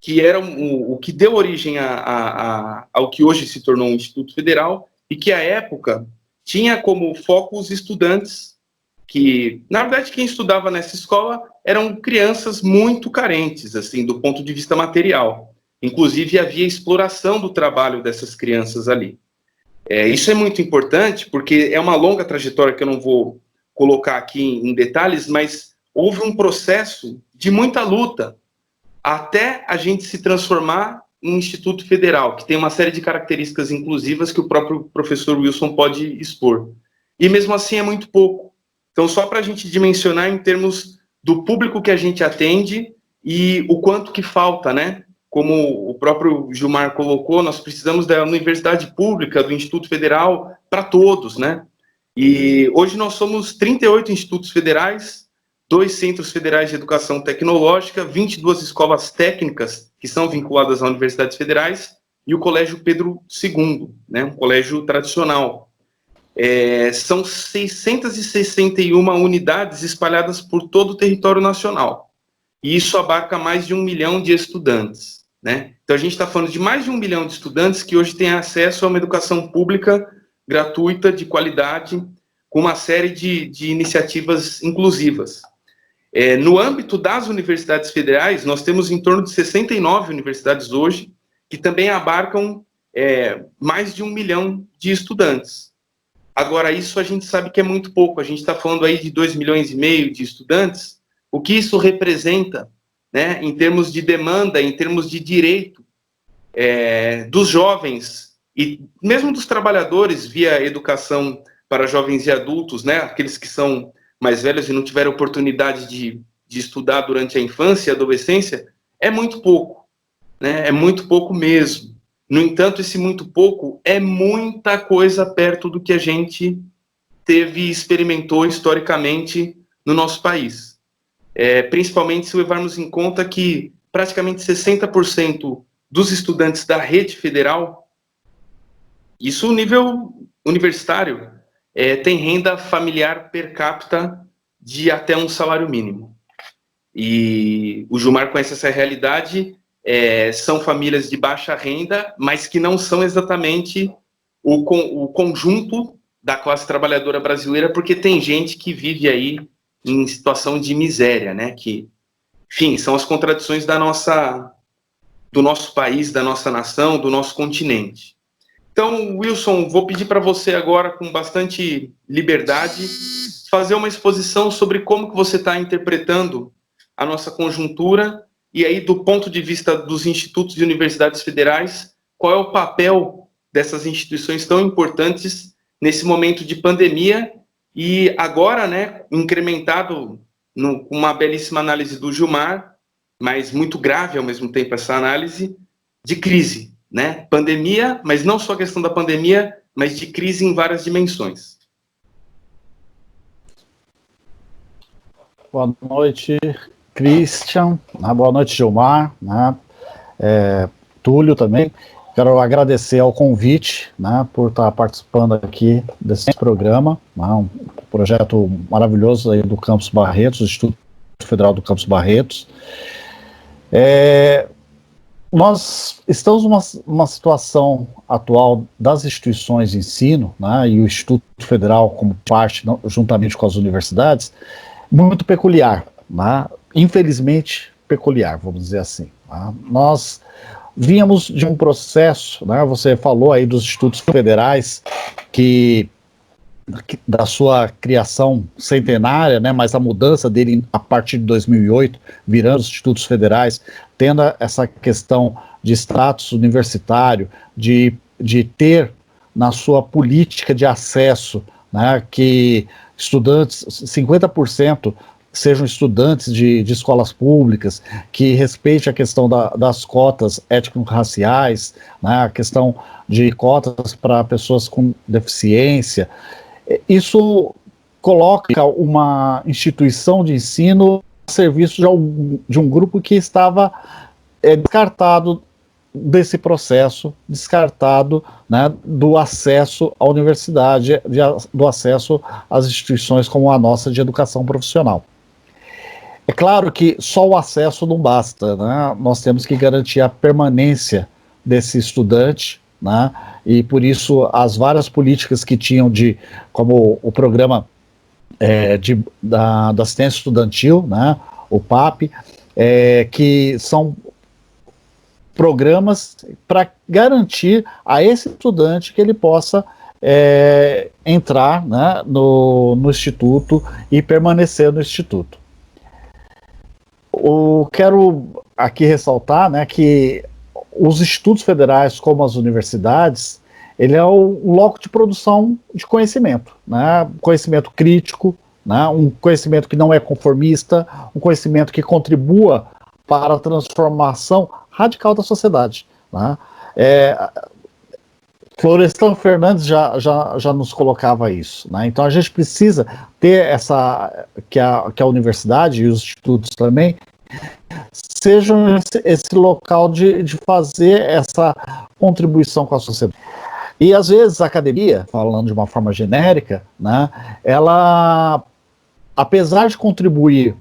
que era o que deu origem ao que hoje se tornou um Instituto Federal, e que, à época, tinha como foco os estudantes, que, na verdade, quem estudava nessa escola eram crianças muito carentes, assim, do ponto de vista material. Inclusive, havia exploração do trabalho dessas crianças ali. Isso é muito importante, porque é uma longa trajetória que eu não vou colocar aqui em detalhes, mas houve um processo de muita luta até a gente se transformar em Instituto Federal, que tem uma série de características inclusivas que o próprio professor Wilson pode expor. E mesmo assim é muito pouco. Então, só para a gente dimensionar em termos do público que a gente atende e o quanto que falta, né? Como o próprio Gilmar colocou, nós precisamos da universidade pública, do Instituto Federal, para todos, né? E hoje nós somos 38 institutos federais, 2 centros federais de educação tecnológica, 22 escolas técnicas que são vinculadas a universidades federais e o Colégio Pedro II, né, um colégio tradicional. São 661 unidades espalhadas por todo o território nacional. E isso abarca mais de 1 milhão de estudantes, né? Então a gente está falando de mais de 1 milhão de estudantes que hoje têm acesso a uma educação pública gratuita, de qualidade, com uma série de iniciativas inclusivas. No âmbito das universidades federais, nós temos em torno de 69 universidades hoje, que também abarcam mais de 1 milhão de estudantes. Agora, isso a gente sabe que é muito pouco, a gente está falando aí de 2,5 milhões de estudantes. O que isso representa, né, em termos de demanda, em termos de direito dos jovens e mesmo dos trabalhadores via educação para jovens e adultos, né, aqueles que são mais velhos e não tiveram oportunidade de estudar durante a infância e adolescência, é muito pouco, né? É muito pouco mesmo. No entanto, esse muito pouco é muita coisa perto do que a gente teve e experimentou historicamente no nosso país. Principalmente se levarmos em conta que praticamente 60% dos estudantes da rede federal, isso no nível universitário, tem renda familiar per capita de até um salário mínimo. E o Gilmar conhece essa realidade, são famílias de baixa renda, mas que não são exatamente o conjunto da classe trabalhadora brasileira, porque tem gente que vive aí em situação de miséria, né? Que, enfim, são as contradições do nosso país, da nossa nação, do nosso continente. Então, Wilson, vou pedir para você agora, com bastante liberdade, fazer uma exposição sobre como que você está interpretando a nossa conjuntura e aí, do ponto de vista dos institutos e universidades federais, qual é o papel dessas instituições tão importantes nesse momento de pandemia e agora, né, incrementado com uma belíssima análise do Gilmar, mas muito grave ao mesmo tempo essa análise, de crise. Né? Pandemia, mas não só a questão da pandemia, mas de crise em várias dimensões. Boa noite, Christian. Boa noite, Gilmar. Túlio também. Quero agradecer ao convite, né, por estar participando aqui desse programa, um projeto maravilhoso aí do Campus Barretos, do Instituto Federal do Campus Barretos. Nós estamos numa situação atual das instituições de ensino, né, e o Instituto Federal como parte, juntamente com as universidades, muito peculiar, né, infelizmente peculiar, vamos dizer assim. Né. Nós vínhamos de um processo, né, você falou aí dos institutos federais, da sua criação centenária, né, mas a mudança dele a partir de 2008, virando os institutos federais, tendo essa questão de status universitário, de ter na sua política de acesso, né, que estudantes, 50% sejam estudantes de escolas públicas, que respeite a questão das cotas étnico-raciais, né, a questão de cotas para pessoas com deficiência. Isso coloca uma instituição de ensino a serviço de um grupo que estava descartado desse processo, descartado, né, do acesso à universidade, do acesso às instituições como a nossa de educação profissional. É claro que só o acesso não basta, né? Nós temos que garantir a permanência desse estudante, né? E por isso as várias políticas que tinham como o programa da assistência estudantil, né? O PAP, que são programas para garantir a esse estudante que ele possa entrar, né, no instituto e permanecer no instituto. Eu quero aqui ressaltar, né, que os institutos federais, como as universidades, ele é o loco de produção de conhecimento, né, conhecimento crítico, né, um conhecimento que não é conformista, um conhecimento que contribua para a transformação radical da sociedade, né? Florestan Fernandes já nos colocava isso, né? Então a gente precisa ter que a universidade e os institutos também sejam esse local de fazer essa contribuição com a sociedade. E às vezes a academia, falando de uma forma genérica, né, ela, apesar de contribuir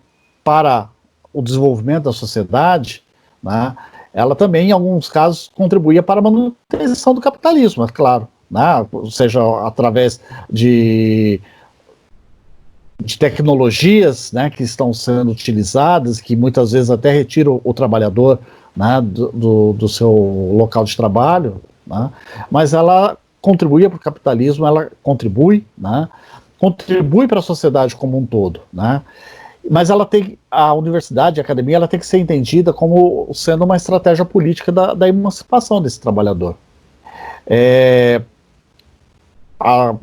para o desenvolvimento da sociedade, né, ela também, em alguns casos, contribuía para a manutenção do capitalismo, é claro, né, seja através de tecnologias, né, que estão sendo utilizadas, que muitas vezes até retiram o trabalhador, né, do seu local de trabalho, né, mas ela contribuía para o capitalismo, ela contribui, né, contribui para a sociedade como um todo, né. Mas a universidade, a academia, ela tem que ser entendida como sendo uma estratégia política da emancipação desse trabalhador. Há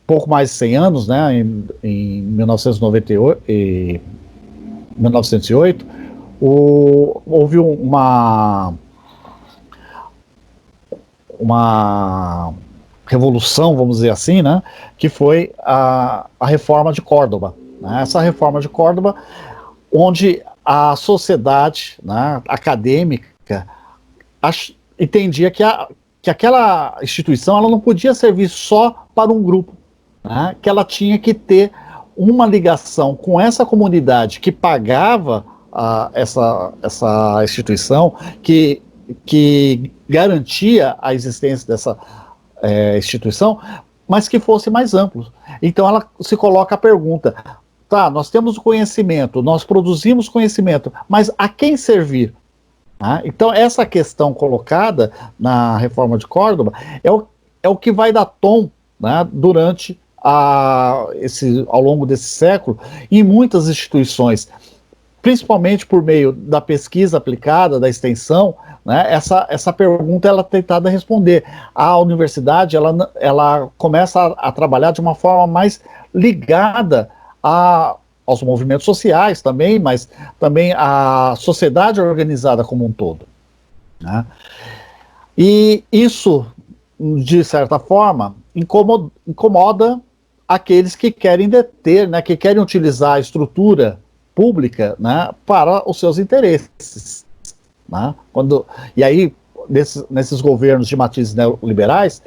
pouco mais de 100 anos, né, em 1908, houve uma revolução, vamos dizer assim, né, que foi a reforma de Córdoba. Essa reforma de Córdoba, onde a sociedade, né, acadêmica entendia que aquela instituição ela não podia servir só para um grupo, né, que ela tinha que ter uma ligação com essa comunidade que pagava essa instituição, que garantia a existência dessa instituição, mas que fosse mais amplo. Então ela se coloca a pergunta: tá, nós temos o conhecimento, nós produzimos conhecimento, mas a quem servir? Então essa questão colocada na reforma de Córdoba é o que vai dar tom, né, durante ao longo desse século em muitas instituições, principalmente por meio da pesquisa aplicada, da extensão, né, essa pergunta ela é tentada responder. A universidade ela começa a trabalhar de uma forma mais ligada aos movimentos sociais também, mas também à sociedade organizada como um todo, né? E isso, de certa forma, incomoda aqueles que querem deter, né, que querem utilizar a estrutura pública, né, para os seus interesses, né? E aí, nesses governos de matizes neoliberais,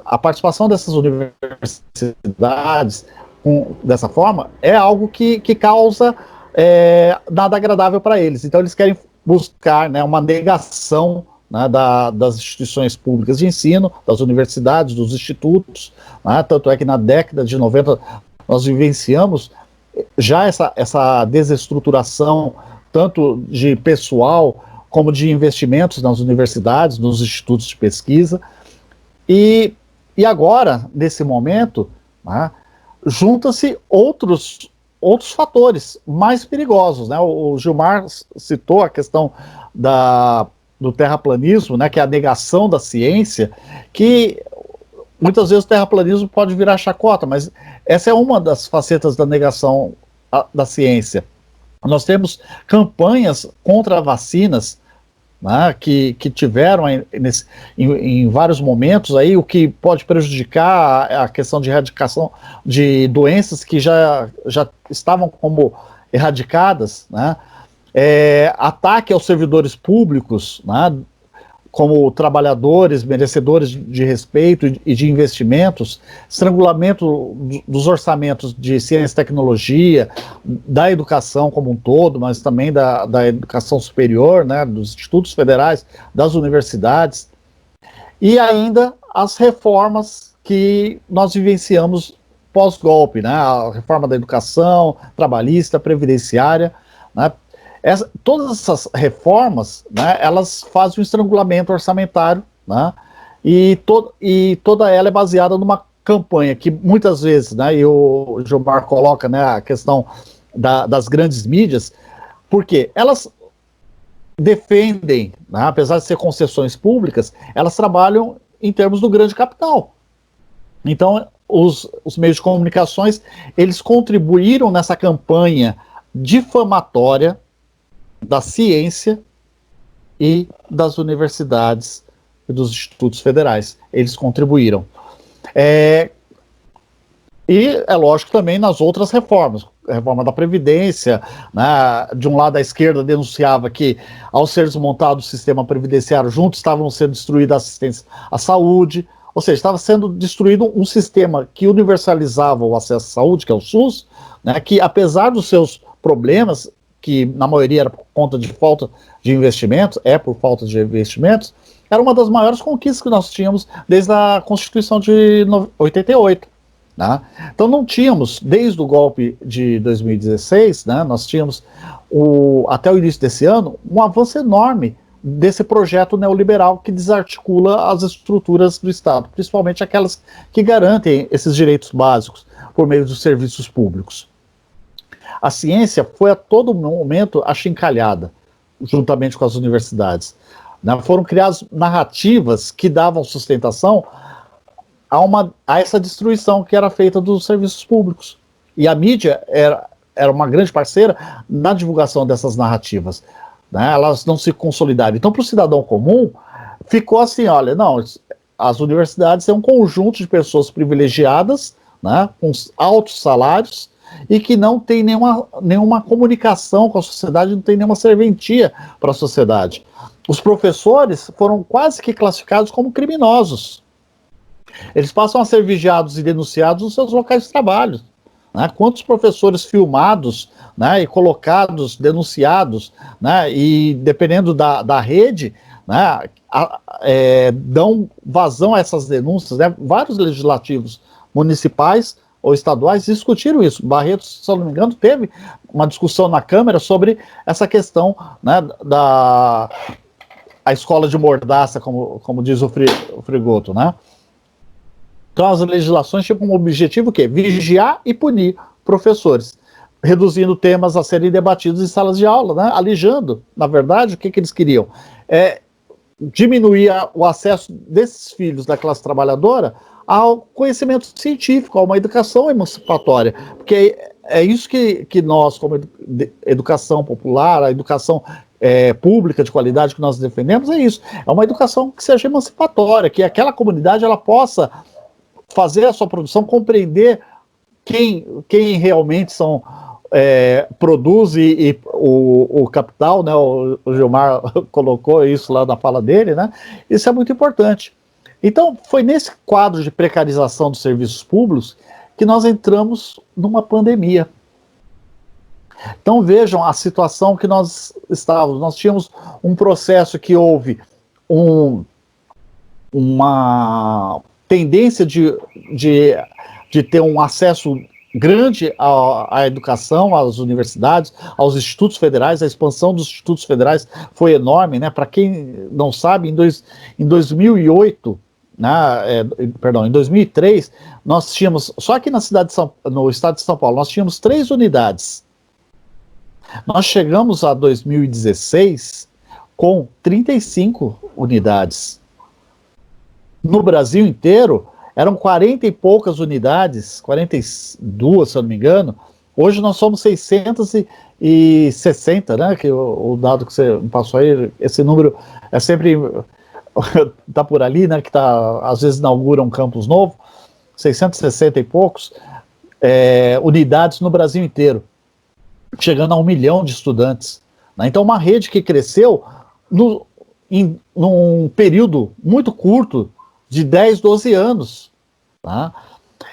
a participação dessas universidades dessa forma é algo que causa nada agradável para eles. Então eles querem buscar, né, uma negação, né, das instituições públicas de ensino, das universidades, dos institutos, né? Tanto é que na década de 90 nós vivenciamos já essa desestruturação tanto de pessoal como de investimentos nas universidades, nos institutos de pesquisa, e agora, nesse momento, né, juntam-se outros fatores mais perigosos, né? O Gilmar citou a questão do terraplanismo, né, que é a negação da ciência, que muitas vezes o terraplanismo pode virar chacota, mas essa é uma das facetas da negação da ciência. Nós temos campanhas contra vacinas, né, que tiveram em vários momentos aí, o que pode prejudicar a questão de erradicação de doenças que já estavam como erradicadas, né, ataque aos servidores públicos, né, como trabalhadores merecedores de respeito e de investimentos, estrangulamento dos orçamentos de ciência e tecnologia, da educação como um todo, mas também da educação superior, né, dos institutos federais, das universidades, e ainda as reformas que nós vivenciamos pós-golpe, né, a reforma da educação, trabalhista, previdenciária, né. Todas essas reformas, né, elas fazem um estrangulamento orçamentário, né, e toda ela é baseada numa campanha que muitas vezes, né, e o Gilmar coloca, né, a questão das grandes mídias, porque elas defendem, né, apesar de ser concessões públicas, elas trabalham em termos do grande capital. Então, os meios de comunicações, eles contribuíram nessa campanha difamatória da ciência e das universidades e dos institutos federais. Eles contribuíram. E é lógico também nas outras reformas, a reforma da Previdência, né, de um lado a esquerda denunciava que ao ser desmontado o sistema previdenciário junto estavam sendo destruída a assistência à saúde, ou seja, estava sendo destruído um sistema que universalizava o acesso à saúde, que é o SUS, né, que apesar dos seus problemas, que na maioria era por conta de falta de investimentos, por falta de investimentos, era uma das maiores conquistas que nós tínhamos desde a Constituição de 88. Né? Então não tínhamos, desde o golpe de 2016, né, nós tínhamos, até o início desse ano, um avanço enorme desse projeto neoliberal que desarticula as estruturas do Estado, principalmente aquelas que garantem esses direitos básicos por meio dos serviços públicos. A ciência foi a todo momento achincalhada, juntamente com as universidades. Né? Foram criadas narrativas que davam sustentação a essa destruição que era feita dos serviços públicos. E a mídia era uma grande parceira na divulgação dessas narrativas. Né? Elas não se consolidaram. Então, para o cidadão comum, ficou assim, olha, não, as universidades são um conjunto de pessoas privilegiadas, né, com altos salários, e que não tem nenhuma comunicação com a sociedade, não tem nenhuma serventia para a sociedade. Os professores foram quase que classificados como criminosos. Eles passam a ser vigiados e denunciados nos seus locais de trabalho. Né? Quantos professores filmados, né, e colocados, denunciados, né, e dependendo da rede, né, dão vazão a essas denúncias, né? Vários legislativos municipais ou estaduais discutiram isso. Barretos, se eu não me engano, teve uma discussão na Câmara sobre essa questão, né, a escola de mordaça, como diz o Frigoto, né? Então as legislações tinham como objetivo o quê? Vigiar e punir professores, reduzindo temas a serem debatidos em salas de aula, né? Alijando, na verdade, o que eles queriam? Diminuir o acesso desses filhos da classe trabalhadora ao conhecimento científico, a uma educação emancipatória, porque é isso que nós, como educação popular, a educação pública de qualidade que nós defendemos, é isso, é uma educação que seja emancipatória, que aquela comunidade ela possa fazer a sua produção, compreender quem realmente produz e o capital, né, o Gilmar colocou isso lá na fala dele, né, isso é muito importante. Então, foi nesse quadro de precarização dos serviços públicos que nós entramos numa pandemia. Então, vejam a situação que nós estávamos. Nós tínhamos um processo que houve uma tendência de ter um acesso grande à educação, às universidades, aos institutos federais. A expansão dos institutos federais foi enorme, né? Para quem não sabe, em 2008, em 2003, nós tínhamos, só aqui no estado de São Paulo, nós tínhamos 3 unidades. Nós chegamos a 2016 com 35 unidades. No Brasil inteiro, eram 40 e poucas unidades, 42, se eu não me engano. Hoje nós somos 660, né? Que o dado que você passou aí, esse número é sempre tá por ali, né? Que tá, às vezes inaugura um campus novo, 660 e poucos unidades no Brasil inteiro, chegando a 1 milhão de estudantes, né? Então, uma rede que cresceu num período muito curto de 10, 12 anos. Tá?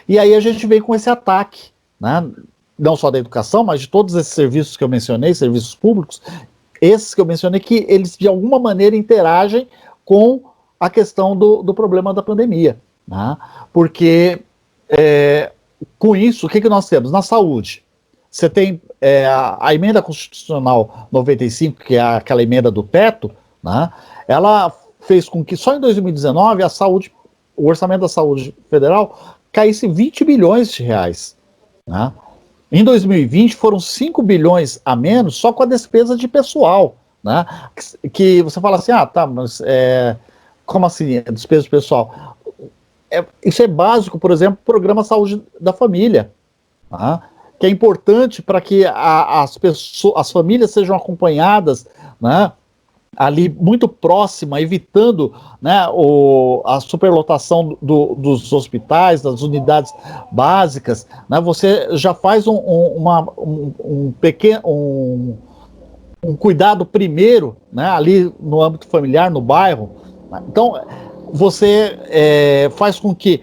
E aí a gente vem com esse ataque, né? Não só da educação, mas de todos esses serviços que eu mencionei, serviços públicos, esses que eu mencionei, que eles de alguma maneira interagem com a questão do problema da pandemia. Né? Porque com isso, o que nós temos? Na saúde, você tem a emenda constitucional 95, que é aquela emenda do teto, né? Ela fez com que só em 2019 o orçamento da saúde federal caísse 20 bilhões de reais. Né? Em 2020 foram 5 bilhões a menos só com a despesa de pessoal. Né? Que você fala assim, tá, mas como assim, despesa de pessoal? Isso é básico, por exemplo, o Programa Saúde da Família, tá? Que é importante para que as famílias sejam acompanhadas, né, ali muito próxima, evitando, né, a superlotação dos hospitais, das unidades básicas. Né, você já faz um cuidado primeiro, né, ali no âmbito familiar, no bairro. Então, você faz com que,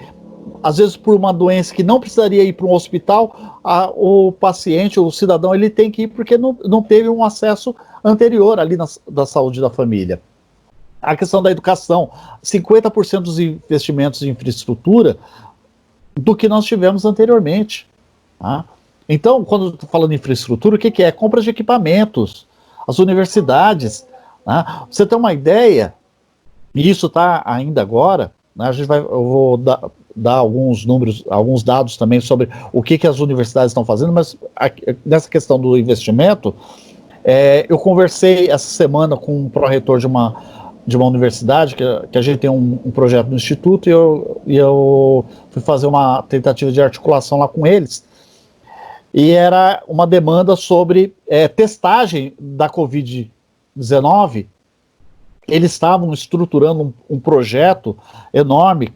às vezes por uma doença que não precisaria ir para um hospital, o paciente, o cidadão, ele tem que ir porque não teve um acesso anterior ali da saúde da família. A questão da educação, 50% dos investimentos em infraestrutura do que nós tivemos anteriormente. Tá? Então, quando eu estou falando em infraestrutura, o que é? Compra de equipamentos, as universidades. Tá? Você tem uma ideia, e isso está ainda agora, né, eu vou dar alguns números, alguns dados também sobre o que as universidades estão fazendo, mas nessa questão do investimento, eu conversei essa semana com um pró-reitor de uma universidade, que a gente tem um projeto no Instituto, e eu fui fazer uma tentativa de articulação lá com eles, e era uma demanda sobre testagem da Covid-19. Eles estavam estruturando um projeto enorme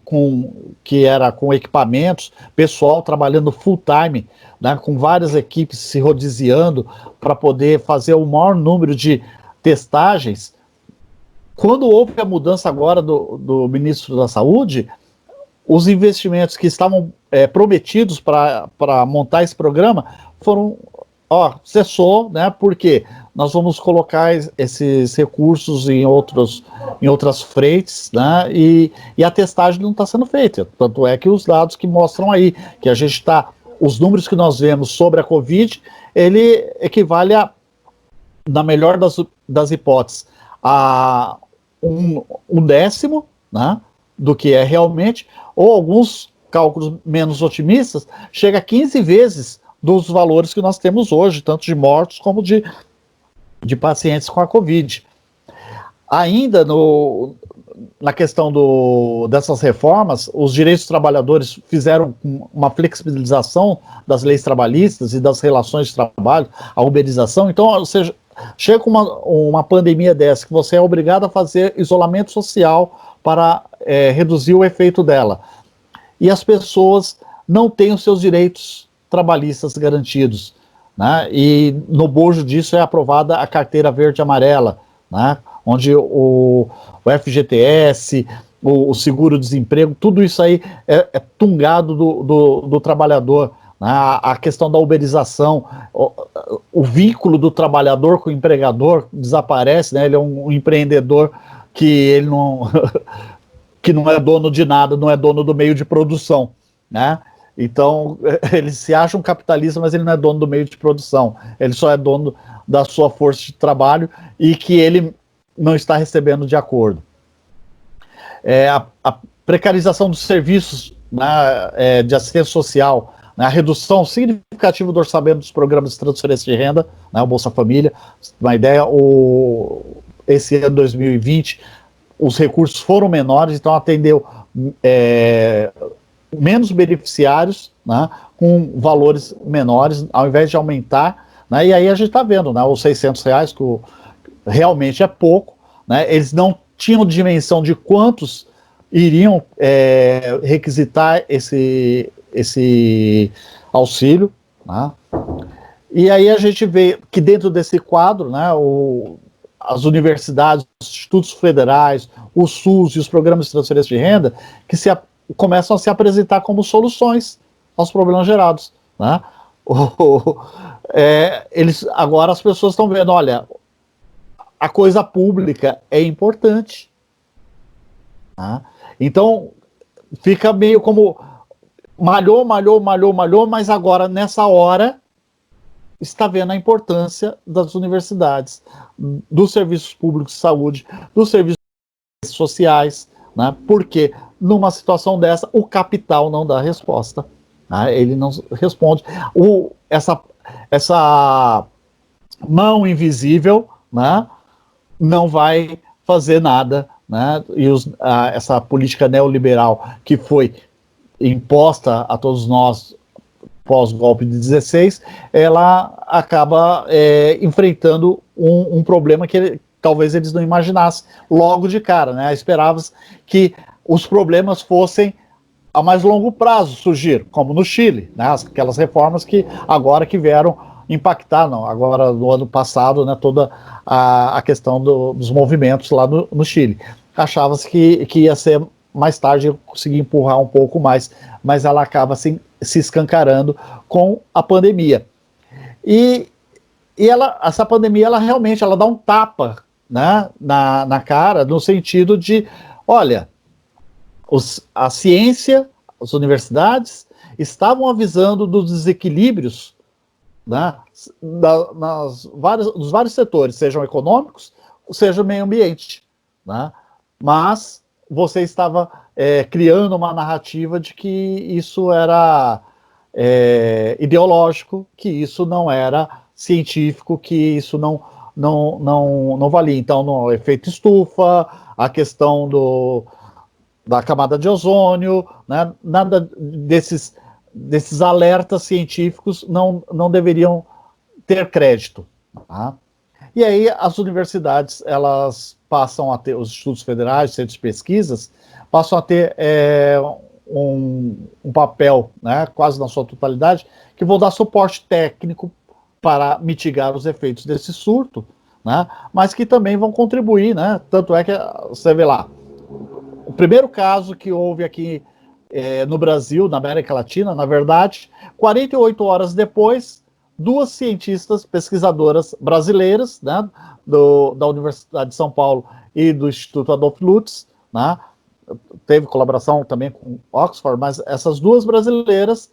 que era com equipamentos, pessoal trabalhando full time, né, com várias equipes se rodiziando para poder fazer o maior número de testagens. Quando houve a mudança agora do ministro da Saúde, os investimentos que estavam prometidos para montar esse programa foram... cessou, né, porque nós vamos colocar esses recursos em outras frentes, né, e a testagem não está sendo feita. Tanto é que os dados que mostram aí, que a gente está, os números que nós vemos sobre a Covid, ele equivale a, na melhor das hipóteses, a um décimo, né, do que é realmente, ou alguns cálculos menos otimistas, chega a 15 vezes dos valores que nós temos hoje, tanto de mortos como de pacientes com a Covid. Ainda na questão dessas reformas, os direitos dos trabalhadores fizeram uma flexibilização das leis trabalhistas e das relações de trabalho, a uberização. Então, ou seja, chega com uma pandemia dessa, que você é obrigado a fazer isolamento social para reduzir o efeito dela. E as pessoas não têm os seus direitos trabalhistas garantidos, né? E no bojo disso é aprovada a carteira verde e amarela, né? Onde o FGTS, o seguro-desemprego, tudo isso aí é tungado do trabalhador, né? A questão da uberização, o vínculo do trabalhador com o empregador desaparece, né? Ele é um empreendedor que ele não que não é dono de nada, não é dono do meio de produção, né? Então, ele se acha um capitalista, mas ele não é dono do meio de produção. Ele só é dono da sua força de trabalho e que ele não está recebendo de acordo. A precarização dos serviços, né, de assistência social, né, a redução significativa do orçamento dos programas de transferência de renda, né, o Bolsa Família. Uma ideia, esse ano 2020, os recursos foram menores, então atendeu menos beneficiários, né, com valores menores, ao invés de aumentar, né, e aí a gente está vendo, né, os R$ 600, realmente é pouco, né, eles não tinham dimensão de quantos iriam requisitar esse auxílio, né, e aí a gente vê que dentro desse quadro, né, as universidades, os institutos federais, o SUS e os programas de transferência de renda, que começam a se apresentar como soluções aos problemas gerados, né? Agora as pessoas estão vendo, olha, a coisa pública é importante, né? Então fica meio como malhou, mas agora nessa hora está vendo a importância das universidades, dos serviços públicos de saúde, dos serviços sociais, né? Porque numa situação dessa o capital não dá resposta, né? Ele não responde. Essa mão invisível, né, não vai fazer nada, né? E essa política neoliberal que foi imposta a todos nós pós-golpe de 16, ela acaba enfrentando um problema que talvez eles não imaginassem logo de cara, né? Esperava-se que os problemas fossem a mais longo prazo surgir, como no Chile, né? Aquelas reformas que agora que vieram impactar, não, agora no ano passado, né, toda a questão dos movimentos lá no Chile. Achava-se que ia ser mais tarde, conseguir empurrar um pouco mais, mas ela acaba se escancarando com a pandemia. E essa pandemia, ela realmente dá um tapa, né, na cara, no sentido de, olha, a ciência, as universidades estavam avisando dos desequilíbrios, né, nos vários setores, sejam econômicos, seja meio ambiente, né, mas você estava criando uma narrativa de que isso era ideológico, que isso não era científico, que isso não valia. Então, no efeito estufa, a questão da camada de ozônio, né, nada desses alertas científicos não deveriam ter crédito. Tá? E aí as universidades, elas passam a ter, os institutos federais, centros de pesquisas, passam a ter um papel, né, quase na sua totalidade, que vão dar suporte técnico para mitigar os efeitos desse surto, né, mas que também vão contribuir, né, tanto é que você vê lá, o primeiro caso que houve aqui no Brasil, na América Latina, na verdade, 48 horas depois, 2 cientistas, pesquisadoras brasileiras, né, da Universidade de São Paulo e do Instituto Adolph Lutz, né, teve colaboração também com Oxford, mas essas 2 brasileiras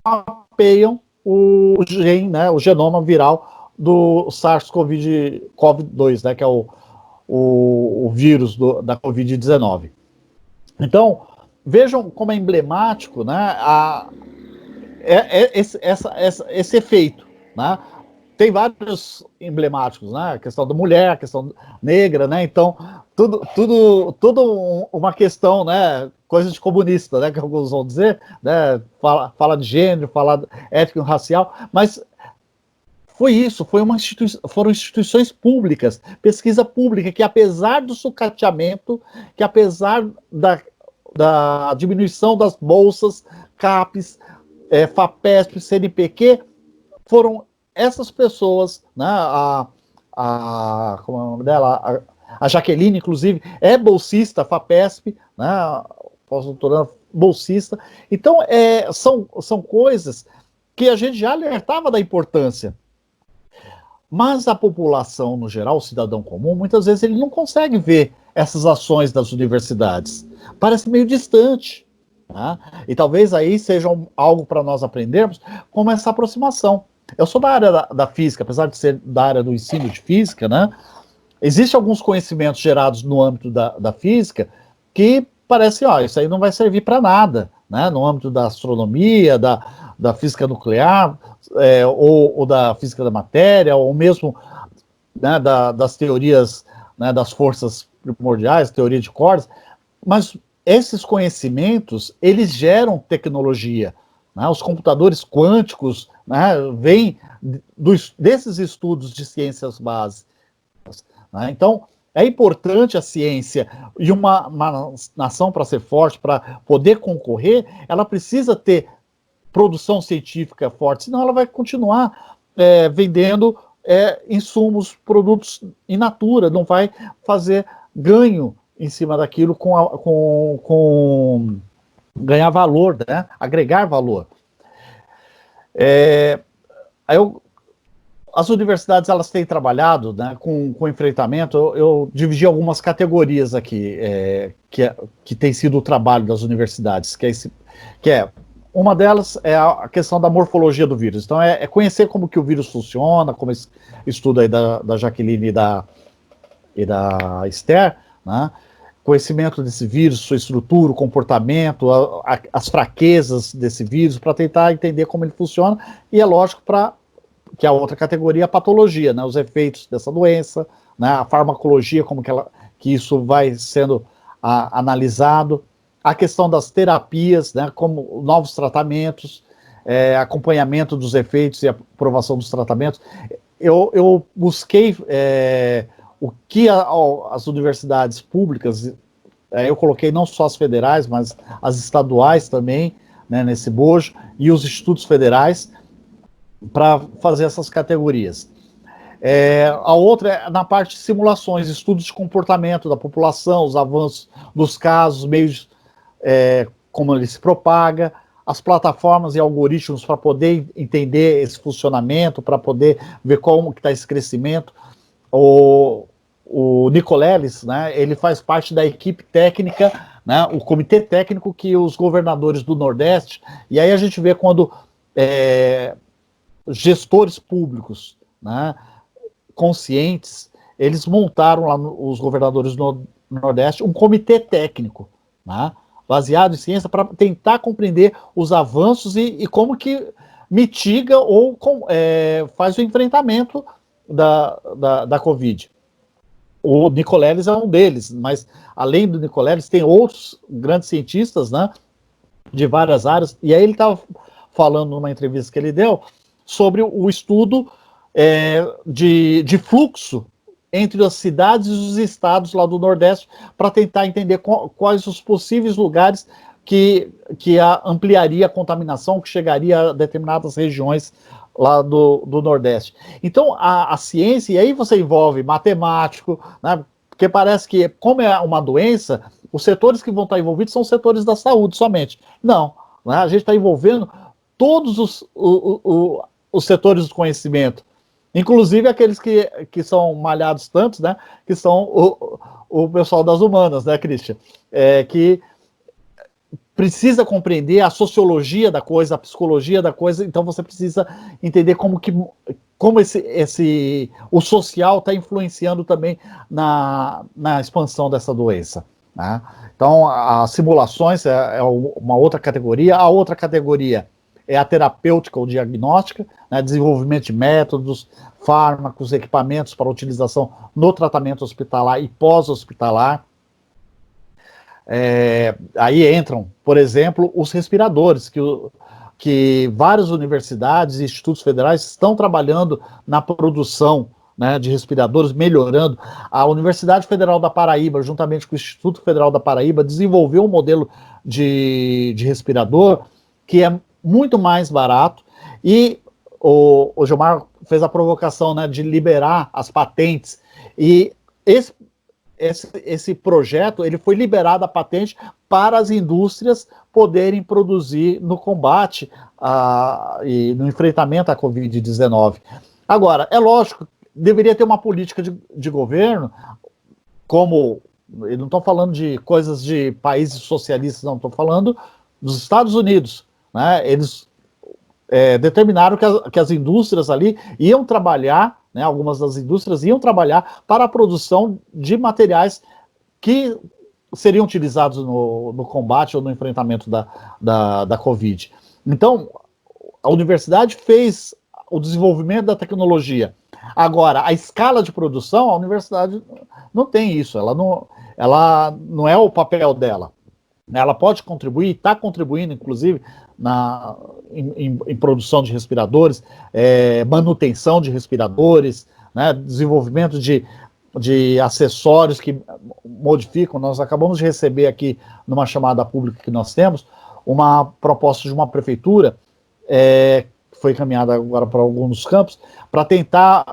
mapeiam o gene, né, o genoma viral do SARS-CoV-2, né, que é o vírus da Covid-19. Então, vejam como é emblemático, né, esse efeito, né? Tem vários emblemáticos, né? A questão da mulher, a questão negra, né? Então, tudo uma questão, né? Coisa de comunista, né? Que alguns vão dizer, né? Fala de gênero, fala étnico-racial, mas foram instituições públicas, pesquisa pública, que apesar do sucateamento, que apesar da diminuição das bolsas, CAPES, FAPESP, CNPq, foram essas pessoas, né, como é o nome dela? A Jaqueline, inclusive, é bolsista, FAPESP, né, pós-doutoranda bolsista. Então, são coisas que a gente já alertava da importância. Mas a população, no geral, o cidadão comum, muitas vezes ele não consegue ver essas ações das universidades. Parece meio distante. Tá? E talvez aí seja algo para nós aprendermos como essa aproximação. Eu sou da área da física, apesar de ser da área do ensino de física, né? Existem alguns conhecimentos gerados no âmbito da física que parecem, isso aí não vai servir para nada, né? No âmbito da astronomia, da física nuclear, ou da física da matéria, ou mesmo, né, das teorias, né, das forças primordiais, teoria de cordas, mas esses conhecimentos, eles geram tecnologia, né? Os computadores quânticos, né, vêm desses estudos de ciências básicas, né? Então, é importante a ciência, e uma nação, para ser forte, para poder concorrer, ela precisa ter produção científica forte, senão ela vai continuar vendendo insumos, produtos in natura, não vai fazer ganho em cima daquilo com ganhar valor, né? Agregar valor. As universidades, elas têm trabalhado, né, com enfrentamento. Eu dividi algumas categorias aqui, que tem sido o trabalho das universidades, uma delas é a questão da morfologia do vírus. Então, é conhecer como que o vírus funciona, como esse estudo aí da Jaqueline e da Esther, né? Conhecimento desse vírus, sua estrutura, o comportamento, as fraquezas desse vírus, para tentar entender como ele funciona, e é lógico que a outra categoria é a patologia, né? Os efeitos dessa doença, né? A farmacologia, como que isso vai sendo analisado, a questão das terapias, né, como novos tratamentos, acompanhamento dos efeitos e aprovação dos tratamentos. Eu busquei o que as universidades públicas, eu coloquei não só as federais, mas as estaduais também, né, nesse bojo, e os institutos federais, para fazer essas categorias. A outra é na parte de simulações, estudos de comportamento da população, os avanços dos casos, meios como ele se propaga, as plataformas e algoritmos para poder entender esse funcionamento, para poder ver como que está esse crescimento. O Nicoleles, né, ele faz parte da equipe técnica, né, o comitê técnico que os governadores do Nordeste, e aí a gente vê quando gestores públicos, né, conscientes, eles montaram lá, os governadores do Nordeste, um comitê técnico, né, baseado em ciência, para tentar compreender os avanços e como que mitiga ou faz o enfrentamento da Covid. O Nicoleles é um deles, mas além do Nicoleles, tem outros grandes cientistas, né, de várias áreas, e aí ele estava falando numa entrevista que ele deu sobre o estudo de fluxo entre as cidades e os estados lá do Nordeste, para tentar entender quais os possíveis lugares que ampliaria a contaminação, que chegaria a determinadas regiões lá do Nordeste. Então, a ciência, e aí você envolve matemático, né, porque parece que, como é uma doença, os setores que vão estar envolvidos são os setores da saúde somente. Não, né, a gente está envolvendo todos os setores do conhecimento, inclusive aqueles que são malhados tantos, né, que são o pessoal das humanas, né, Christian? Que precisa compreender a sociologia da coisa, a psicologia da coisa, então você precisa entender como o social está influenciando também na expansão dessa doença, né? Então, as simulações é uma outra categoria. A outra categoria é a terapêutica ou diagnóstica, né, desenvolvimento de métodos, fármacos, equipamentos para utilização no tratamento hospitalar e pós-hospitalar. Aí entram, por exemplo, os respiradores, que várias universidades e institutos federais estão trabalhando na produção, né, de respiradores, melhorando. A Universidade Federal da Paraíba, juntamente com o Instituto Federal da Paraíba, desenvolveu um modelo de respirador que é muito mais barato, e o Gilmar fez a provocação, né, de liberar as patentes, e esse projeto, ele foi liberado a patente para as indústrias poderem produzir no combate e no enfrentamento à Covid-19. Agora, é lógico, deveria ter uma política de governo, como, eu não estou falando de coisas de países socialistas, não, estou falando dos Estados Unidos, né? Eles determinaram que as indústrias ali iam trabalhar, né, algumas das indústrias iam trabalhar para a produção de materiais que seriam utilizados no combate ou no enfrentamento da Covid. Então, a universidade fez o desenvolvimento da tecnologia. Agora, a escala de produção, a universidade não tem isso, ela não é o papel dela. ela pode contribuir, está contribuindo, inclusive, em produção de respiradores, manutenção de respiradores, né, desenvolvimento de acessórios que modificam. Nós acabamos de receber aqui, numa chamada pública que nós temos, uma proposta de uma prefeitura, que foi encaminhada agora para alguns campos, para tentar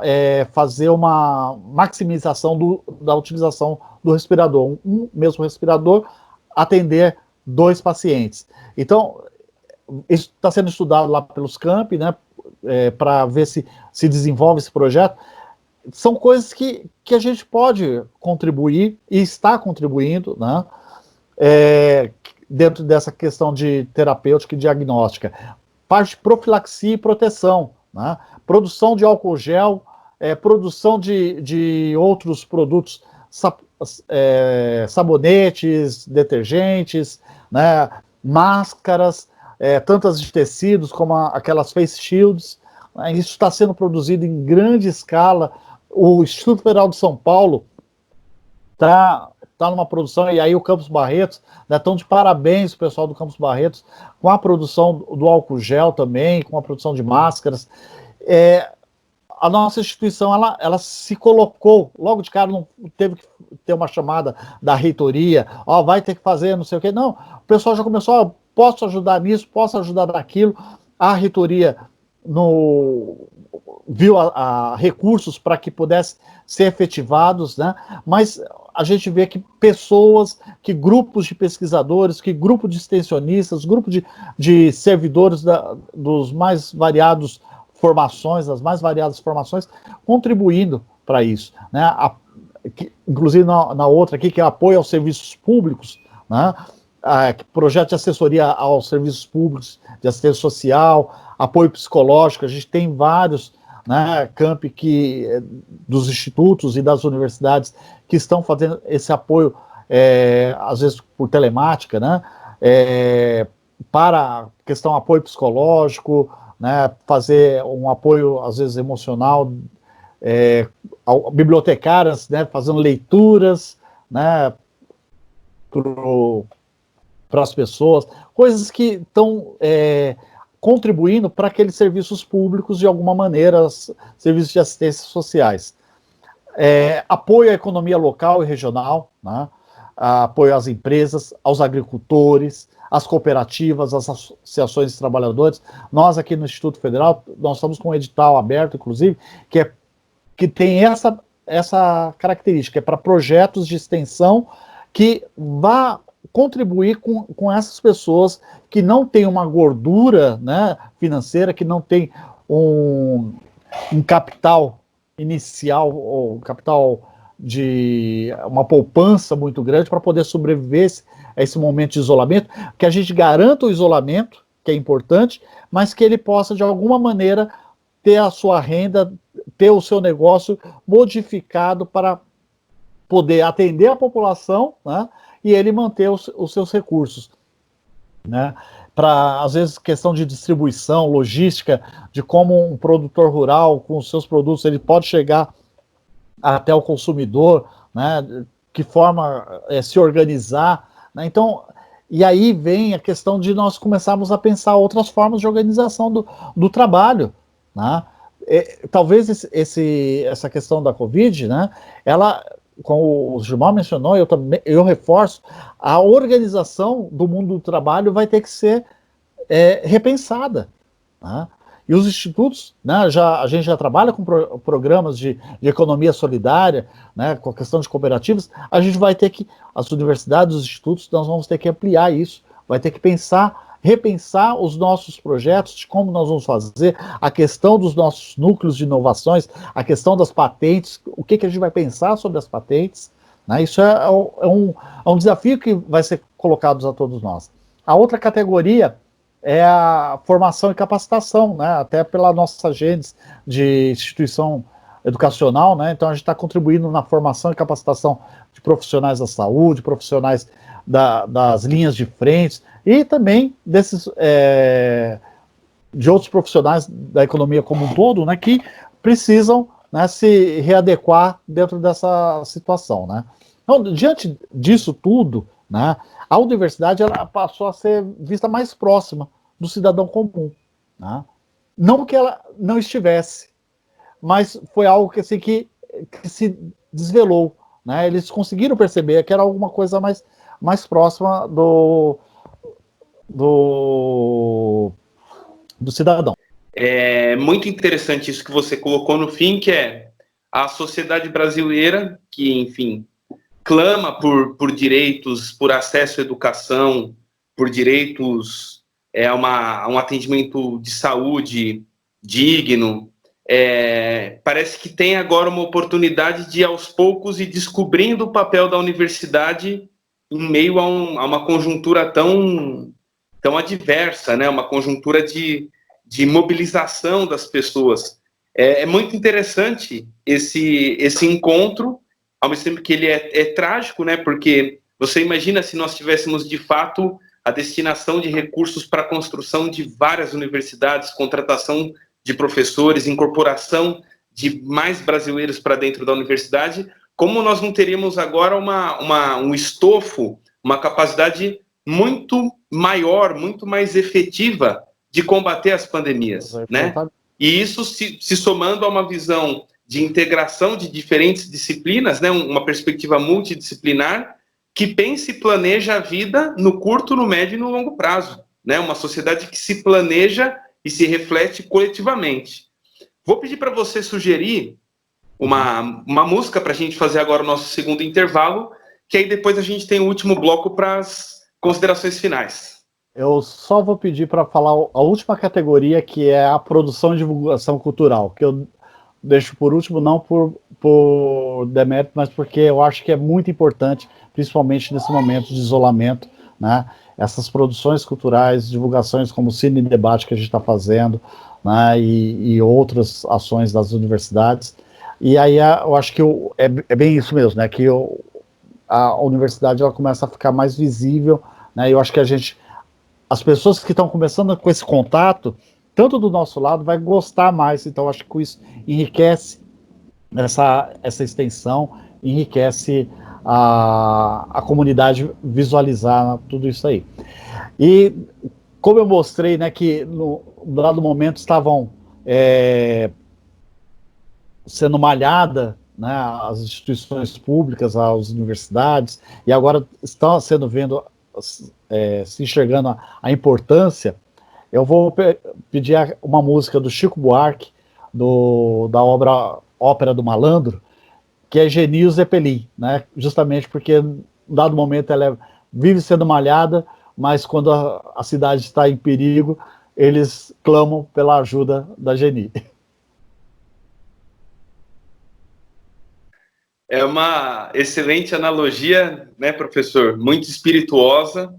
fazer uma maximização da utilização do respirador. Um mesmo respirador atender 2 pacientes. Então, isso está sendo estudado lá pelos campi, né, para ver se desenvolve esse projeto. São coisas que a gente pode contribuir e está contribuindo, né, dentro dessa questão de terapêutica e diagnóstica. Parte de profilaxia e proteção, né, produção de álcool gel, produção de outros produtos, sabonetes, detergentes, né, máscaras, tantas de tecidos como aquelas face shields, né, isso está sendo produzido em grande escala. O Instituto Federal de São Paulo está numa produção, e aí o Campos Barretos, né, estão de parabéns o pessoal do Campos Barretos, com a produção do álcool gel também, com a produção de máscaras. A nossa instituição, ela se colocou, logo de cara, não teve que ter uma chamada da reitoria, vai ter que fazer, não sei o quê. Não, o pessoal já começou, posso ajudar nisso, posso ajudar naquilo. A reitoria viu recursos para que pudesse ser efetivados, né? Mas a gente vê que grupos de pesquisadores, que grupo de extensionistas, grupo de servidores dos mais variados formações, as mais variadas formações, contribuindo para isso, né? Inclusive na outra aqui, que é apoio aos serviços públicos, né? Projeto de assessoria aos serviços públicos, de assistência social, apoio psicológico. A gente tem vários, né, campi dos institutos e das universidades que estão fazendo esse apoio, às vezes por telemática, né, para a questão apoio psicológico, né, fazer um apoio, às vezes, emocional, bibliotecárias, né, fazendo leituras, né, para as pessoas, coisas que estão contribuindo para aqueles serviços públicos, de alguma maneira, serviços de assistência sociais. Apoio à economia local e regional, né, apoio às empresas, aos agricultores, às cooperativas, às associações de trabalhadores. Nós aqui no Instituto Federal, nós estamos com um edital aberto, inclusive, que tem essa característica, para projetos de extensão que vá contribuir com essas pessoas que não têm uma gordura, né, financeira, que não tem um capital inicial, ou capital de uma poupança muito grande para poder sobreviver a esse momento de isolamento, que a gente garanta o isolamento, que é importante, mas que ele possa, de alguma maneira, ter a sua renda, ter o seu negócio modificado para poder atender a população, né, e ele manter os seus recursos, né, para, às vezes, questão de distribuição, logística, de como um produtor rural, com os seus produtos, ele pode chegar até o consumidor, né, que forma se organizar, né. Então, e aí vem a questão de nós começarmos a pensar outras formas de organização do trabalho, né. Talvez essa questão da Covid, né, ela, como o Gilmar mencionou, eu reforço, a organização do mundo do trabalho vai ter que ser repensada, né? E os institutos, né, a gente já trabalha com programas de economia solidária, né, com a questão de cooperativas. A gente vai ter que, as universidades, os institutos, nós vamos ter que ampliar isso, vai ter que repensar os nossos projetos, de como nós vamos fazer, a questão dos nossos núcleos de inovações, a questão das patentes, o que a gente vai pensar sobre as patentes, né? Isso é um desafio que vai ser colocado a todos nós. A outra categoria é a formação e capacitação, né? Até pela nossa agência de instituição educacional, né? Então a gente está contribuindo na formação e capacitação de profissionais da saúde, profissionais das linhas de frente, e também de outros profissionais da economia como um todo, né, que precisam, né, se readequar dentro dessa situação, né. Então, diante disso tudo, né, a universidade ela passou a ser vista mais próxima do cidadão comum. Né? Não que ela não estivesse, mas foi algo que, assim, que se desvelou. Né? Eles conseguiram perceber que era alguma coisa mais próxima do cidadão. É muito interessante isso que você colocou no fim, que é a sociedade brasileira, que, enfim, clama por direitos, por acesso à educação, por direitos a um atendimento de saúde digno. Parece que tem agora uma oportunidade de, aos poucos, ir descobrindo o papel da universidade em meio a uma conjuntura tão adversa, né? Uma conjuntura de mobilização das pessoas. É muito interessante esse encontro, ao mesmo tempo que ele é trágico, né? Porque você imagina se nós tivéssemos, de fato, a destinação de recursos para a construção de várias universidades, contratação de professores, incorporação de mais brasileiros para dentro da universidade, como nós não teríamos agora um estofo, uma capacidade muito maior, muito mais efetiva de combater as pandemias, né? E isso se somando a uma visão de integração de diferentes disciplinas, né? Uma perspectiva multidisciplinar que pensa e planeja a vida no curto, no médio e no longo prazo, né? Uma sociedade que se planeja e se reflete coletivamente. Vou pedir para você sugerir uma música para a gente fazer agora o nosso segundo intervalo, que aí depois a gente tem o último bloco para as considerações finais. Eu só vou pedir para falar a última categoria, que é a produção e divulgação cultural, que eu deixo por último, não por demérito, mas porque eu acho que é muito importante, principalmente nesse momento de isolamento, né? Essas produções culturais, divulgações como o Cine Debate que a gente está fazendo, né? E outras ações das universidades. E aí eu acho que é bem isso mesmo, né? Que a universidade ela começa a ficar mais visível, né? Eu acho que as pessoas que estão começando com esse contato, tanto do nosso lado, vai gostar mais. Então, acho que isso enriquece essa extensão, enriquece a comunidade visualizar tudo isso aí. E como eu mostrei, né, que no dado momento estavam sendo malhada, né, as instituições públicas, as universidades, e agora estão se enxergando a importância. Eu vou pedir uma música do Chico Buarque, da Ópera do Malandro, que é Geni e o Zeppelin, né? Justamente porque, em dado momento, ela vive sendo malhada, mas quando a cidade está em perigo, eles clamam pela ajuda da Geni. É uma excelente analogia, né, professor? Muito espirituosa.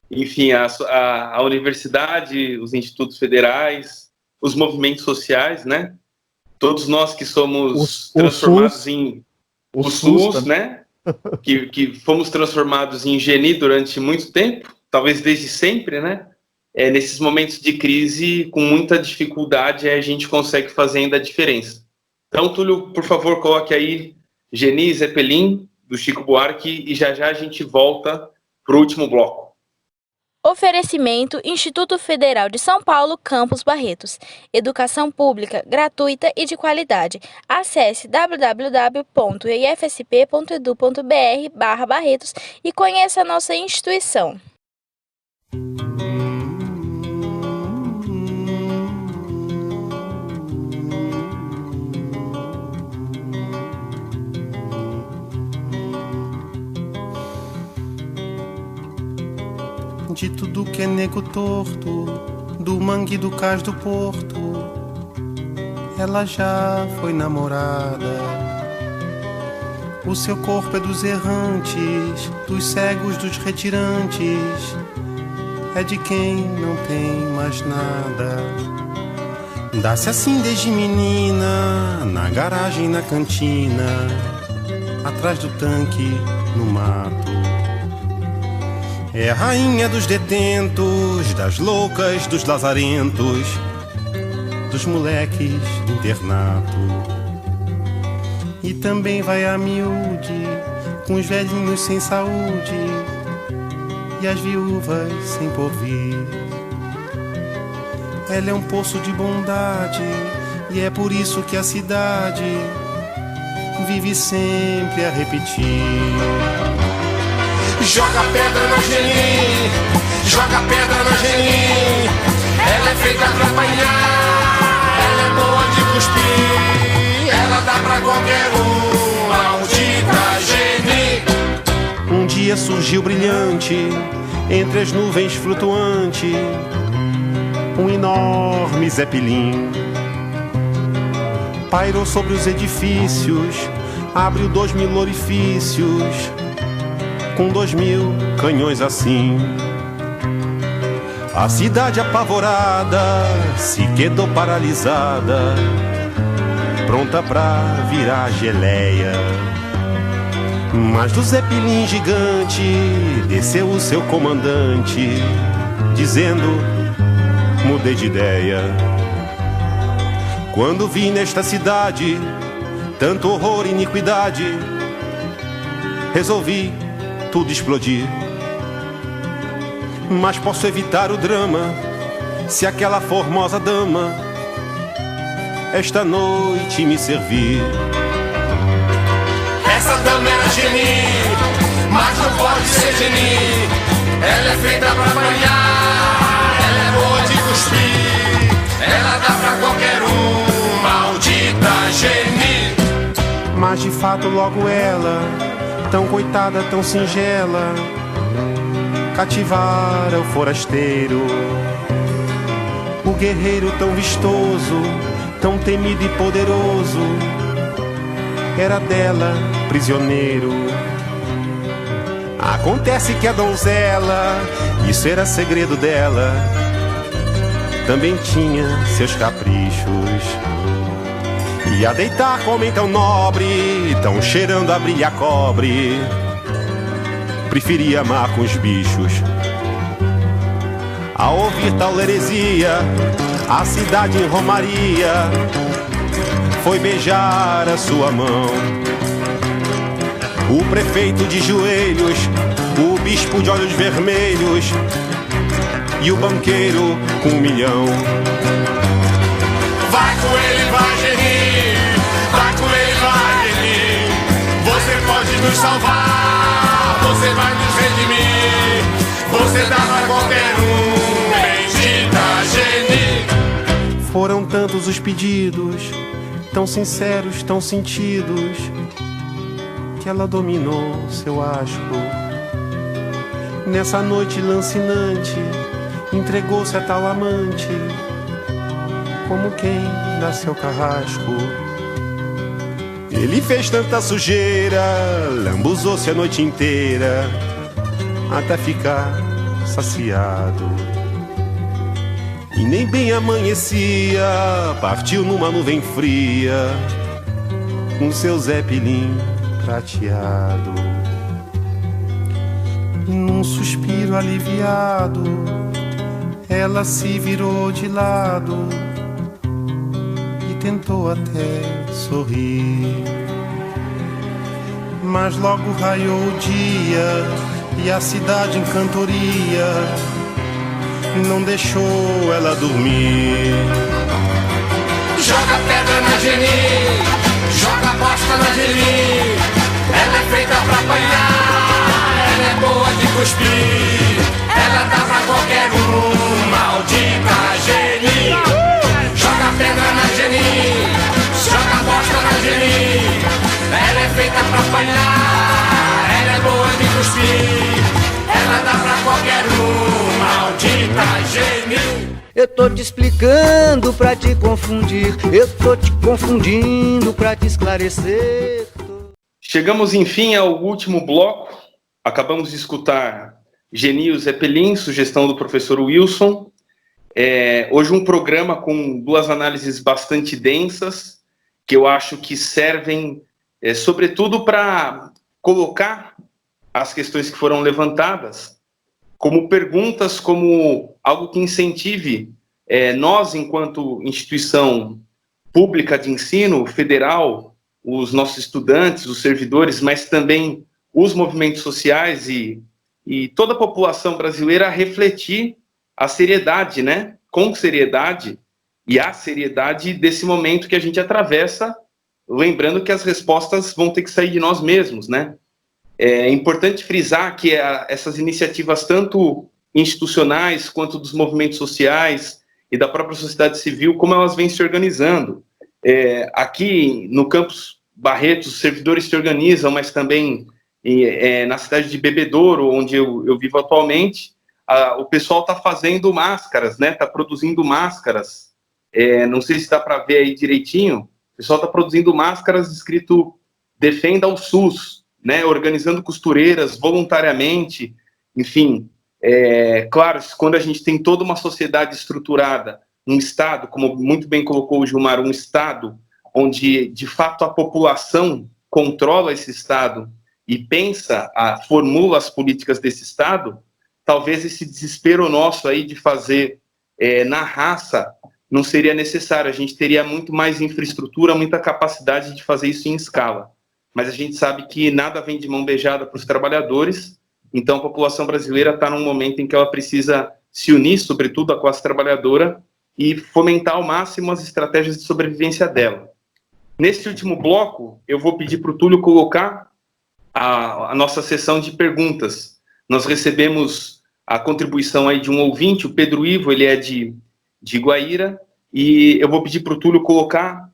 Enfim, a universidade, os institutos federais, os movimentos sociais, né? Todos nós que somos transformados em... O SUS, né? que fomos transformados em Geni durante muito tempo, talvez desde sempre, né? Nesses momentos de crise, com muita dificuldade, a gente consegue fazer ainda a diferença. Então, Túlio, por favor, coloque aí Geni e Zeppelin, do Chico Buarque, e já a gente volta para o último bloco. Oferecimento Instituto Federal de São Paulo, Campus Barretos. Educação pública, gratuita e de qualidade. Acesse www.ifsp.edu.br/Barretos e conheça a nossa instituição. De tudo que é nego torto, do mangue do cais do porto, ela já foi namorada. O seu corpo é dos errantes, dos cegos, dos retirantes, é de quem não tem mais nada. Dá-se assim desde menina, na garagem, na cantina, atrás do tanque, no mato. É a rainha dos detentos, das loucas, dos lazarentos, dos moleques do internato. E também vai a miúde, com os velhinhos sem saúde, e as viúvas sem porvir. Ela é um poço de bondade e é por isso que a cidade vive sempre a repetir. Joga pedra na Geni, joga pedra na Geni. Ela é feita pra apanhar, ela é boa de cuspir. Ela dá pra qualquer um, maldita Geni. Um dia surgiu brilhante, entre as nuvens flutuante, um enorme zeppelin. Pairou sobre os edifícios, abriu 2000 orifícios, com 2000 canhões assim. A cidade apavorada se quedou paralisada, pronta pra virar geleia. Mas do zeppelin gigante desceu o seu comandante, dizendo: mudei de ideia. Quando vi nesta cidade tanto horror e iniquidade, resolvi tudo explodir. Mas posso evitar o drama se aquela formosa dama esta noite me servir. Essa dama era Geni, mas não pode ser Geni. Ela é feita pra apanhar, ela é boa de cuspir. Ela dá pra qualquer um, maldita Geni. Mas de fato logo ela, tão coitada, tão singela, cativara o forasteiro. O guerreiro tão vistoso, tão temido e poderoso, era dela prisioneiro. Acontece que a donzela, isso era segredo dela, também tinha seus caprichos. E a deitar com homem tão nobre, tão cheirando a brilha cobre, preferia amar com os bichos. Ao ouvir tal heresia, a cidade em romaria foi beijar a sua mão. O prefeito de joelhos, o bispo de olhos vermelhos e o banqueiro com 1 milhão. Vai com ele, vai Geni, vai com ele, vai Geni. Você pode nos salvar, você vai nos redimir. Você dá pra qualquer um, bendita Geni. Foram tantos os pedidos, tão sinceros, tão sentidos, que ela dominou seu asco. Nessa noite lancinante, entregou-se a tal amante, como quem dá seu carrasco. Ele fez tanta sujeira, lambuzou-se a noite inteira, até ficar saciado. E nem bem amanhecia, partiu numa nuvem fria, com seu zeppelin prateado. Num suspiro aliviado, ela se virou de lado e tentou até sorrir. Mas logo raiou o dia e a cidade em cantoria não deixou ela dormir. Joga pedra na Geni, joga bosta na Geni. Ela é feita pra apanhar, ela é boa de cuspir. Ela dá pra qualquer um, maldita Geni. Joga pedra na Geni, joga bosta na Geni. Ela é feita pra apanhar, ela é boa de cuspir. Ela dá pra qualquer um, maldita Geni. Eu tô te explicando pra te confundir, eu tô te confundindo pra te esclarecer. Chegamos, enfim, ao último bloco. Acabamos de escutar Geni e o Zeppelin, sugestão do professor Wilson. Hoje um programa com 2 análises bastante densas, que eu acho que servem, sobretudo, para colocar as questões que foram levantadas como perguntas, como algo que incentive nós, enquanto instituição pública de ensino federal, os nossos estudantes, os servidores, mas também os movimentos sociais e e toda a população brasileira a refletir a seriedade, né, com seriedade, e a seriedade desse momento que a gente atravessa, lembrando que as respostas vão ter que sair de nós mesmos, né? É importante frisar que essas iniciativas, tanto institucionais quanto dos movimentos sociais e da própria sociedade civil, como elas vêm se organizando. Aqui no campus Barretos, os servidores se organizam, mas também na cidade de Bebedouro, onde eu vivo atualmente, o pessoal está fazendo máscaras, né? Está produzindo máscaras. Não sei se dá para ver aí direitinho. O pessoal está produzindo máscaras escrito "Defenda o SUS", né? Organizando costureiras voluntariamente. Enfim, claro, quando a gente tem toda uma sociedade estruturada, um Estado, como muito bem colocou o Gilmar, um Estado onde, de fato, a população controla esse Estado e pensa, formula as políticas desse Estado, talvez esse desespero nosso aí de fazer na raça não seria necessário. A gente teria muito mais infraestrutura, muita capacidade de fazer isso em escala. Mas a gente sabe que nada vem de mão beijada para os trabalhadores, então a população brasileira está num momento em que ela precisa se unir, sobretudo a classe trabalhadora, e fomentar ao máximo as estratégias de sobrevivência dela. Nesse último bloco, eu vou pedir para o Túlio colocar a nossa sessão de perguntas. Nós recebemos a contribuição aí de um ouvinte, o Pedro Ivo, ele é de Guaíra, e eu vou pedir para o Túlio colocar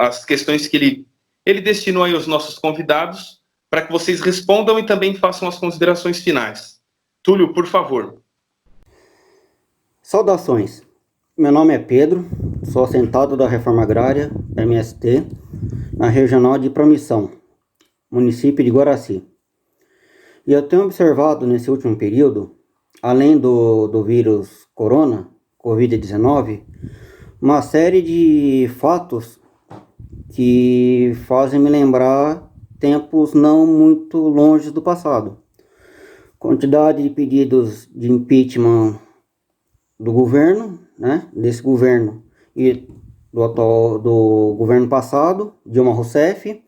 as questões que ele destinou aí aos nossos convidados, para que vocês respondam e também façam as considerações finais. Túlio, por favor. Saudações. Meu nome é Pedro, sou assentado da Reforma Agrária, MST, na Regional de Promissão, município de Guaraci. E eu tenho observado nesse último período, além do vírus corona, Covid-19, uma série de fatos que fazem me lembrar tempos não muito longe do passado. Quantidade de pedidos de impeachment do governo, né, desse governo e do governo passado, Dilma Rousseff,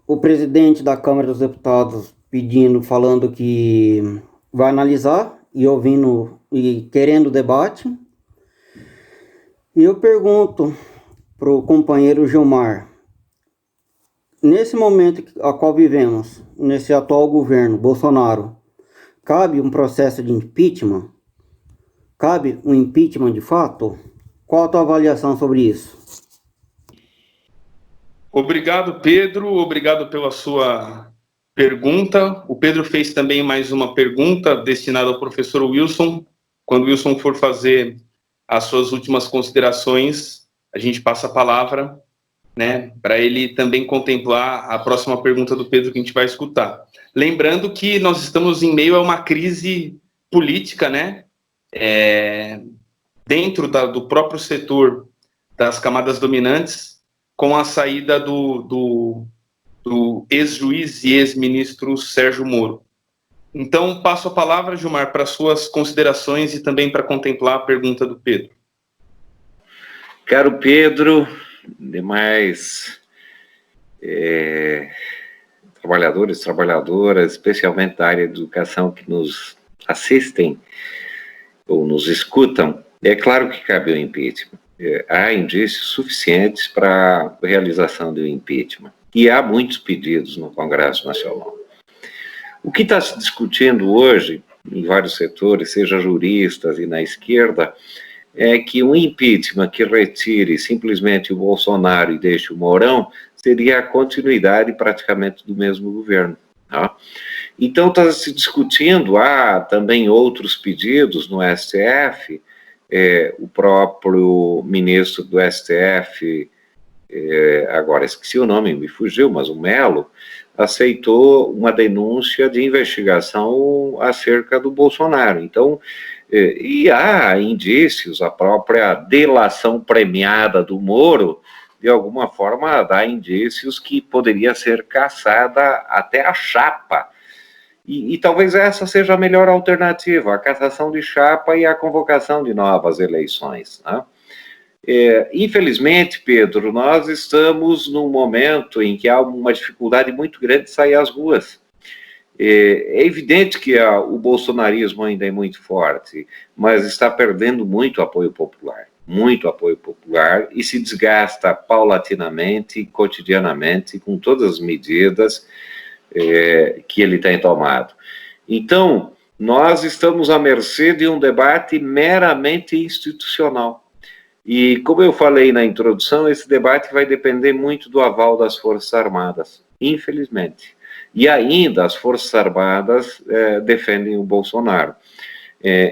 o presidente da Câmara dos Deputados falando que vai analisar e ouvindo e querendo debate. E eu pergunto para o companheiro Gilmar, nesse momento a qual vivemos, nesse atual governo Bolsonaro, cabe um processo de impeachment? Cabe um impeachment de fato? Qual a tua avaliação sobre isso? Obrigado, Pedro. Obrigado pela sua pergunta. O Pedro fez também mais uma pergunta destinada ao professor Wilson. Quando o Wilson for fazer as suas últimas considerações, a gente passa a palavra, né, para ele também contemplar a próxima pergunta do Pedro que a gente vai escutar. Lembrando que nós estamos em meio a uma crise política, né, dentro do próprio setor das camadas dominantes, com a saída do ex-juiz e ex-ministro Sérgio Moro. Então, passo a palavra, Gilmar, para suas considerações e também para contemplar a pergunta do Pedro. Caro Pedro, demais trabalhadores, trabalhadoras, especialmente da área de educação que nos assistem ou nos escutam, é claro que cabe o impeachment. Há indícios suficientes para a realização do impeachment. E há muitos pedidos no Congresso Nacional. O que está se discutindo hoje, em vários setores, seja juristas e na esquerda, é que um impeachment que retire simplesmente o Bolsonaro e deixe o Mourão seria a continuidade praticamente do mesmo governo. Tá? Então está se discutindo, há também outros pedidos no STF, o próprio ministro do STF, agora esqueci o nome, me fugiu, mas o Melo, aceitou uma denúncia de investigação acerca do Bolsonaro. Então, e há indícios, a própria delação premiada do Moro, de alguma forma, dá indícios que poderia ser cassada até a chapa. E talvez essa seja a melhor alternativa, a cassação de chapa e a convocação de novas eleições, né? Infelizmente, Pedro, nós estamos num momento em que há uma dificuldade muito grande de sair às ruas. É evidente que o bolsonarismo ainda é muito forte, mas está perdendo muito apoio popular, e se desgasta paulatinamente, cotidianamente, com todas as medidas que ele tem tomado. Então, nós estamos à mercê de um debate meramente institucional. E, como eu falei na introdução, esse debate vai depender muito do aval das Forças Armadas, infelizmente. E ainda as Forças Armadas defendem o Bolsonaro.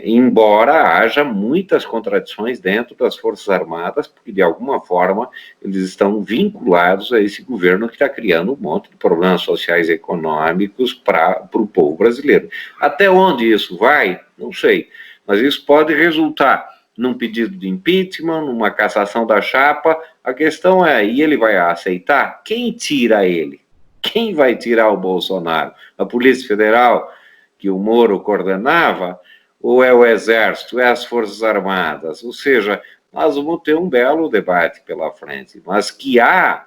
Embora haja muitas contradições dentro das Forças Armadas, porque de alguma forma eles estão vinculados a esse governo que está criando um monte de problemas sociais e econômicos para o povo brasileiro. Até onde isso vai, não sei, mas isso pode resultar num pedido de impeachment, numa cassação da chapa. A questão é, e ele vai aceitar? Quem tira ele? Quem vai tirar o Bolsonaro? A Polícia Federal, que o Moro coordenava, ou é o Exército, é as Forças Armadas? Ou seja, nós vamos ter um belo debate pela frente, mas que há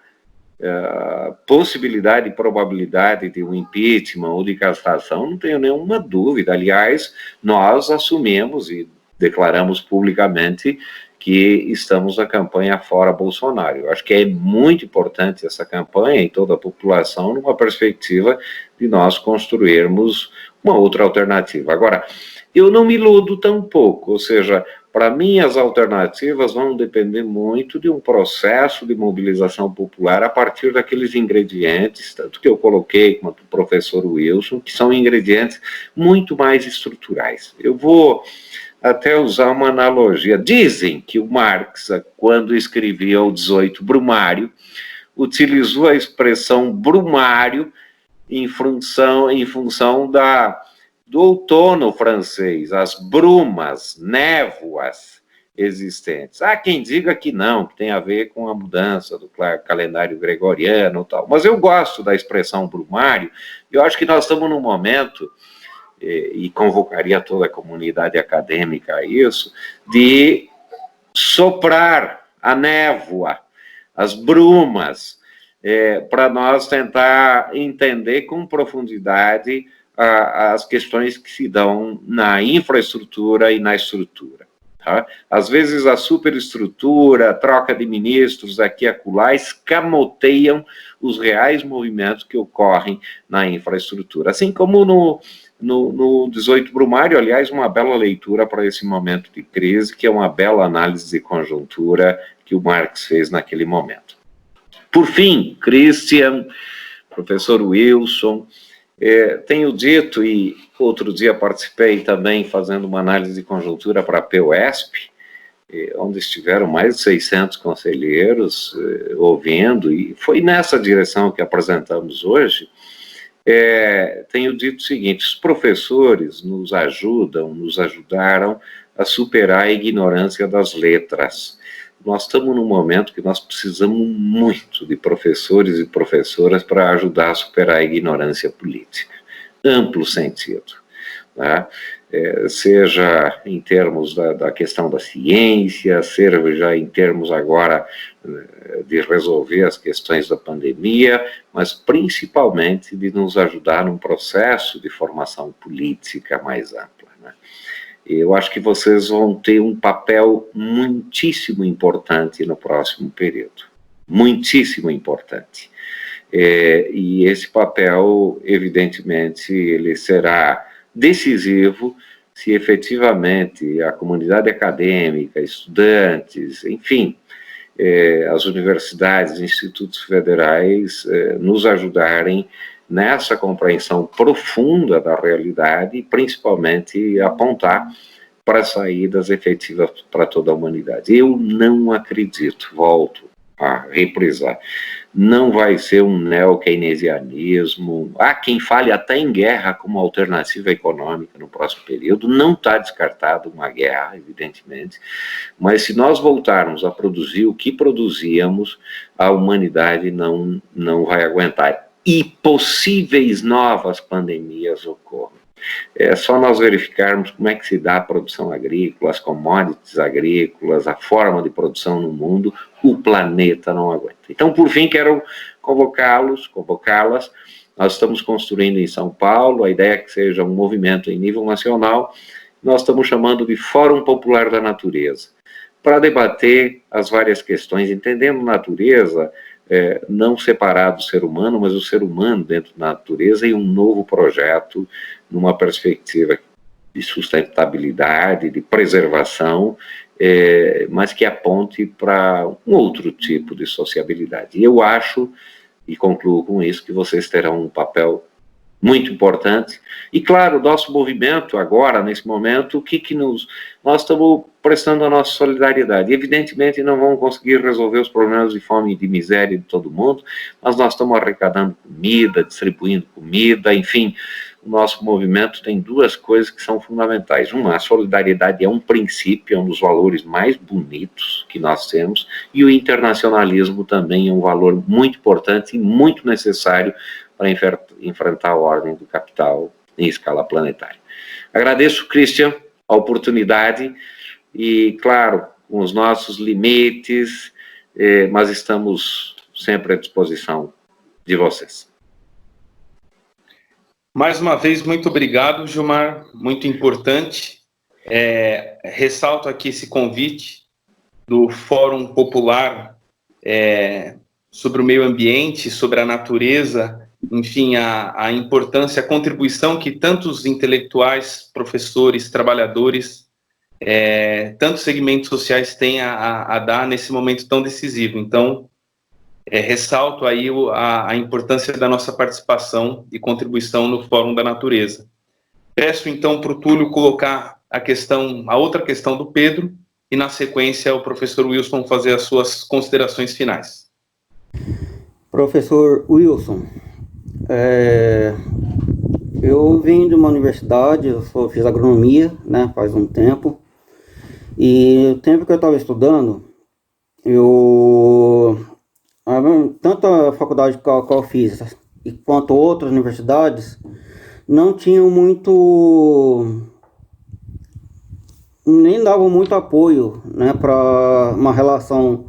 possibilidade e probabilidade de um impeachment ou de cassação, não tenho nenhuma dúvida. Aliás, nós assumimos e declaramos publicamente que estamos na campanha fora Bolsonaro. Eu acho que é muito importante essa campanha e toda a população numa perspectiva de nós construirmos uma outra alternativa. Agora, eu não me iludo tampouco, ou seja, para mim as alternativas vão depender muito de um processo de mobilização popular a partir daqueles ingredientes, tanto que eu coloquei quanto o professor Wilson, que são ingredientes muito mais estruturais. Eu vou até usar uma analogia. Dizem que o Marx, quando escrevia o 18 Brumário, utilizou a expressão brumário em função do outono francês, as brumas, névoas existentes. Há quem diga que não, que tem a ver com a mudança do calendário gregoriano e tal, mas eu gosto da expressão brumário. Eu acho que nós estamos num momento, e convocaria toda a comunidade acadêmica a isso, de soprar a névoa, as brumas, para nós tentar entender com profundidade as questões que se dão na infraestrutura e na estrutura. Tá? Às vezes a superestrutura, a troca de ministros aqui e acolá, escamoteiam os reais movimentos que ocorrem na infraestrutura. Assim como no 18 Brumário, aliás, uma bela leitura para esse momento de crise, que é uma bela análise de conjuntura que o Marx fez naquele momento. Por fim, Christian, professor Wilson, tenho dito, e outro dia participei também fazendo uma análise de conjuntura para a PUESP, onde estiveram mais de 600 conselheiros ouvindo, e foi nessa direção que apresentamos hoje. Tenho dito o seguinte: os professores nos ajudaram a superar a ignorância das letras. Nós estamos num momento que nós precisamos muito de professores e professoras para ajudar a superar a ignorância política. Amplo sentido. Tá? Seja em termos da questão da ciência, seja em termos agora de resolver as questões da pandemia, mas principalmente de nos ajudar num processo de formação política mais ampla. Né? Eu acho que vocês vão ter um papel muitíssimo importante no próximo período. Muitíssimo importante. E esse papel, evidentemente, ele será decisivo se efetivamente a comunidade acadêmica, estudantes, enfim, as universidades, institutos federais nos ajudarem nessa compreensão profunda da realidade e principalmente apontar para saídas efetivas para toda a humanidade. Eu não acredito, volto a reprisar, não vai ser um neo-keynesianismo. Há quem fale até em guerra como alternativa econômica no próximo período, não está descartado uma guerra, evidentemente, mas se nós voltarmos a produzir o que produzíamos, a humanidade não vai aguentar. E possíveis novas pandemias ocorrem. É só nós verificarmos como é que se dá a produção agrícola, as commodities agrícolas, a forma de produção no mundo, o planeta não aguenta. Então, por fim, quero convocá-las Nós estamos construindo em São Paulo, a ideia é que seja um movimento em nível nacional, nós estamos chamando de Fórum Popular da Natureza, para debater as várias questões, entendendo natureza, não separado do ser humano, mas o ser humano dentro da natureza e um novo projeto, numa perspectiva de sustentabilidade, de preservação, mas que aponte para um outro tipo de sociabilidade. E eu acho, e concluo com isso, que vocês terão um papel muito importante. E, claro, o nosso movimento agora, nesse momento, nós estamos prestando a nossa solidariedade. Evidentemente, não vamos conseguir resolver os problemas de fome e de miséria de todo mundo, mas nós estamos arrecadando comida, distribuindo comida, enfim. O nosso movimento tem duas coisas que são fundamentais. Uma, a solidariedade é um princípio, é um dos valores mais bonitos que nós temos, e o internacionalismo também é um valor muito importante e muito necessário para enfrentar a ordem do capital em escala planetária. Agradeço, Christian, a oportunidade e, claro, com os nossos limites, mas estamos sempre à disposição de vocês. Mais uma vez, muito obrigado, Gilmar, muito importante. Ressalto aqui esse convite do Fórum Popular sobre o meio ambiente, sobre a natureza, enfim, a importância, a contribuição que tantos intelectuais, professores, trabalhadores, tantos segmentos sociais têm a dar nesse momento tão decisivo. Então, ressalto aí a importância da nossa participação e contribuição no Fórum da Natureza. Peço, então, para o Túlio colocar a outra questão do Pedro, e, na sequência, o professor Wilson fazer as suas considerações finais. Professor Wilson, eu vim de uma universidade, fiz agronomia, né, faz um tempo, e o tempo que eu estava estudando, tanto a faculdade que eu fiz, quanto outras universidades, não tinham nem davam muito apoio, né, para uma relação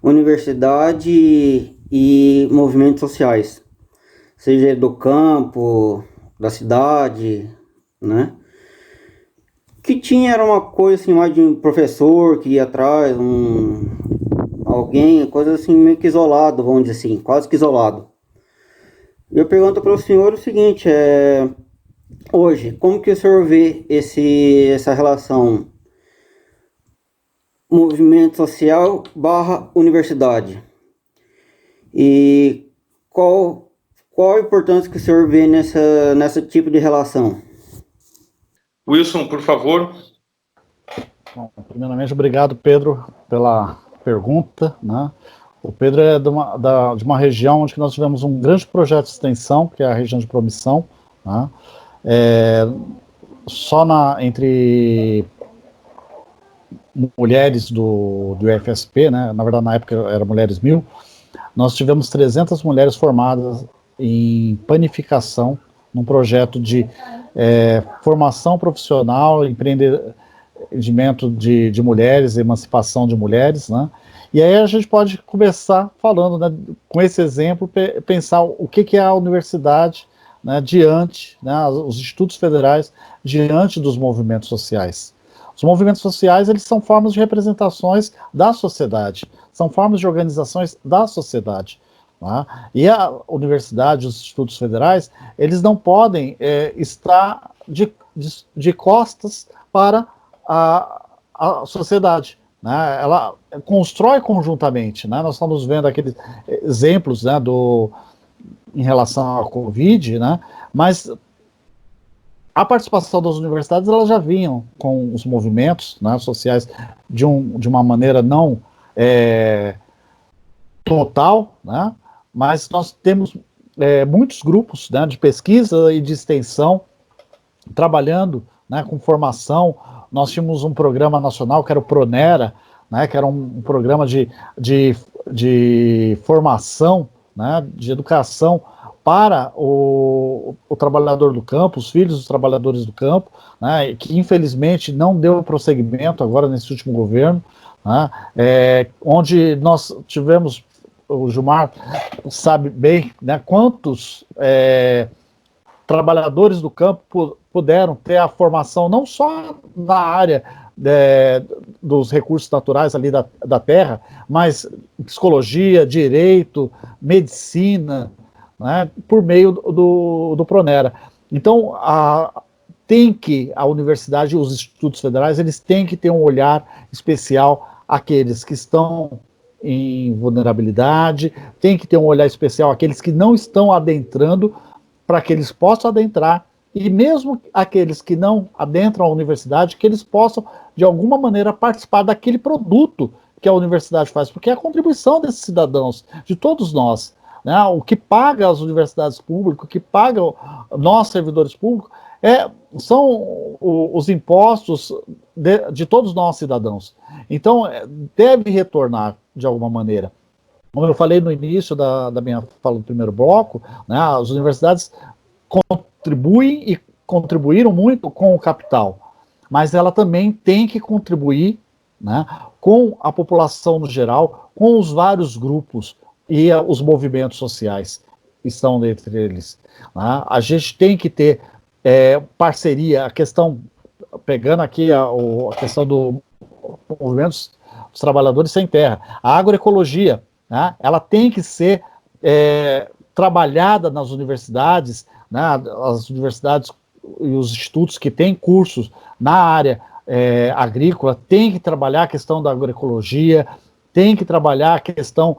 universidade e movimentos sociais, seja do campo, da cidade, né? Que tinha era uma coisa assim, mais de um professor que ia atrás, alguém, coisa assim meio que isolado, vamos dizer assim, quase que isolado. Eu pergunto para o senhor o seguinte, hoje, como que o senhor vê essa relação movimento social / universidade? E qual a importância que o senhor vê nessa tipo de relação? Wilson, por favor. Bom, primeiramente, obrigado, Pedro, pela pergunta, né? O Pedro é de uma região onde nós tivemos um grande projeto de extensão, que é a região de Promissão, né? Só entre mulheres do IFSP, né? Na verdade, na época era Mulheres 1000, nós tivemos 300 mulheres formadas em panificação, num projeto de formação profissional, empreendimento de mulheres, emancipação de mulheres, né? E aí a gente pode começar falando, né, com esse exemplo, pensar o que é a universidade, né, diante, né, os institutos federais, diante dos movimentos sociais. Os movimentos sociais, eles são formas de representações da sociedade, são formas de organizações da sociedade. Tá? E a universidade, os institutos federais, eles não podem estar de costas para a sociedade. Né? Ela constrói conjuntamente. Né? Nós estamos vendo aqueles exemplos, né, em relação à Covid, né? Mas a participação das universidades, elas já vinham com os movimentos, né, sociais de uma maneira não total, né? Mas nós temos muitos grupos, né, de pesquisa e de extensão trabalhando, né, com formação. Nós tínhamos um programa nacional que era o Pronera, né, que era um programa de formação, né, de educação para o trabalhador do campo, os filhos dos trabalhadores do campo, né, que infelizmente não deu prosseguimento agora nesse último governo, né, onde nós tivemos o Gilmar sabe bem, né, quantos trabalhadores do campo puderam ter a formação não só na área dos recursos naturais ali da terra, mas psicologia, direito, medicina, né, por meio do Pronera. Então, a universidade e os institutos federais, eles têm que ter um olhar especial àqueles que estão em vulnerabilidade, tem que ter um olhar especial àqueles que não estão adentrando, para que eles possam adentrar, e mesmo aqueles que não adentram a universidade, que eles possam, de alguma maneira, participar daquele produto que a universidade faz, porque é a contribuição desses cidadãos, de todos nós, né? O que paga as universidades públicas, o que paga nós, servidores públicos, são os impostos de todos nós, cidadãos. Então, deve retornar de alguma maneira. Como eu falei no início da minha fala do primeiro bloco, né, as universidades contribuem e contribuíram muito com o capital, mas ela também tem que contribuir, né, com a população no geral, com os vários grupos e os movimentos sociais que estão entre eles. Né? A gente tem que ter parceria, a questão, pegando aqui a questão do movimentos dos trabalhadores sem terra, a agroecologia, né, ela tem que ser trabalhada nas universidades, né, as universidades e os institutos que têm cursos na área agrícola, tem que trabalhar a questão da agroecologia, tem que trabalhar a questão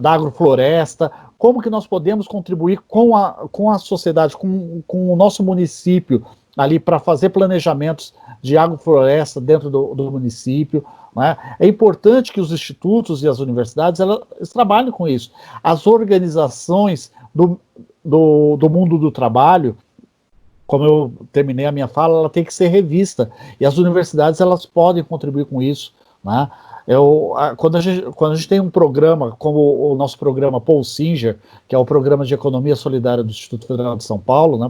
da agrofloresta, como que nós podemos contribuir com a sociedade, com o nosso município ali para fazer planejamentos de agrofloresta dentro do município. Né? É importante que os institutos e as universidades eles trabalhem com isso. As organizações do mundo do trabalho, como eu terminei a minha fala, ela tem que ser revista, e as universidades elas podem contribuir com isso. Né? Quando a gente tem um programa, como o nosso programa Paul Singer, que é o Programa de Economia Solidária do Instituto Federal de São Paulo, né,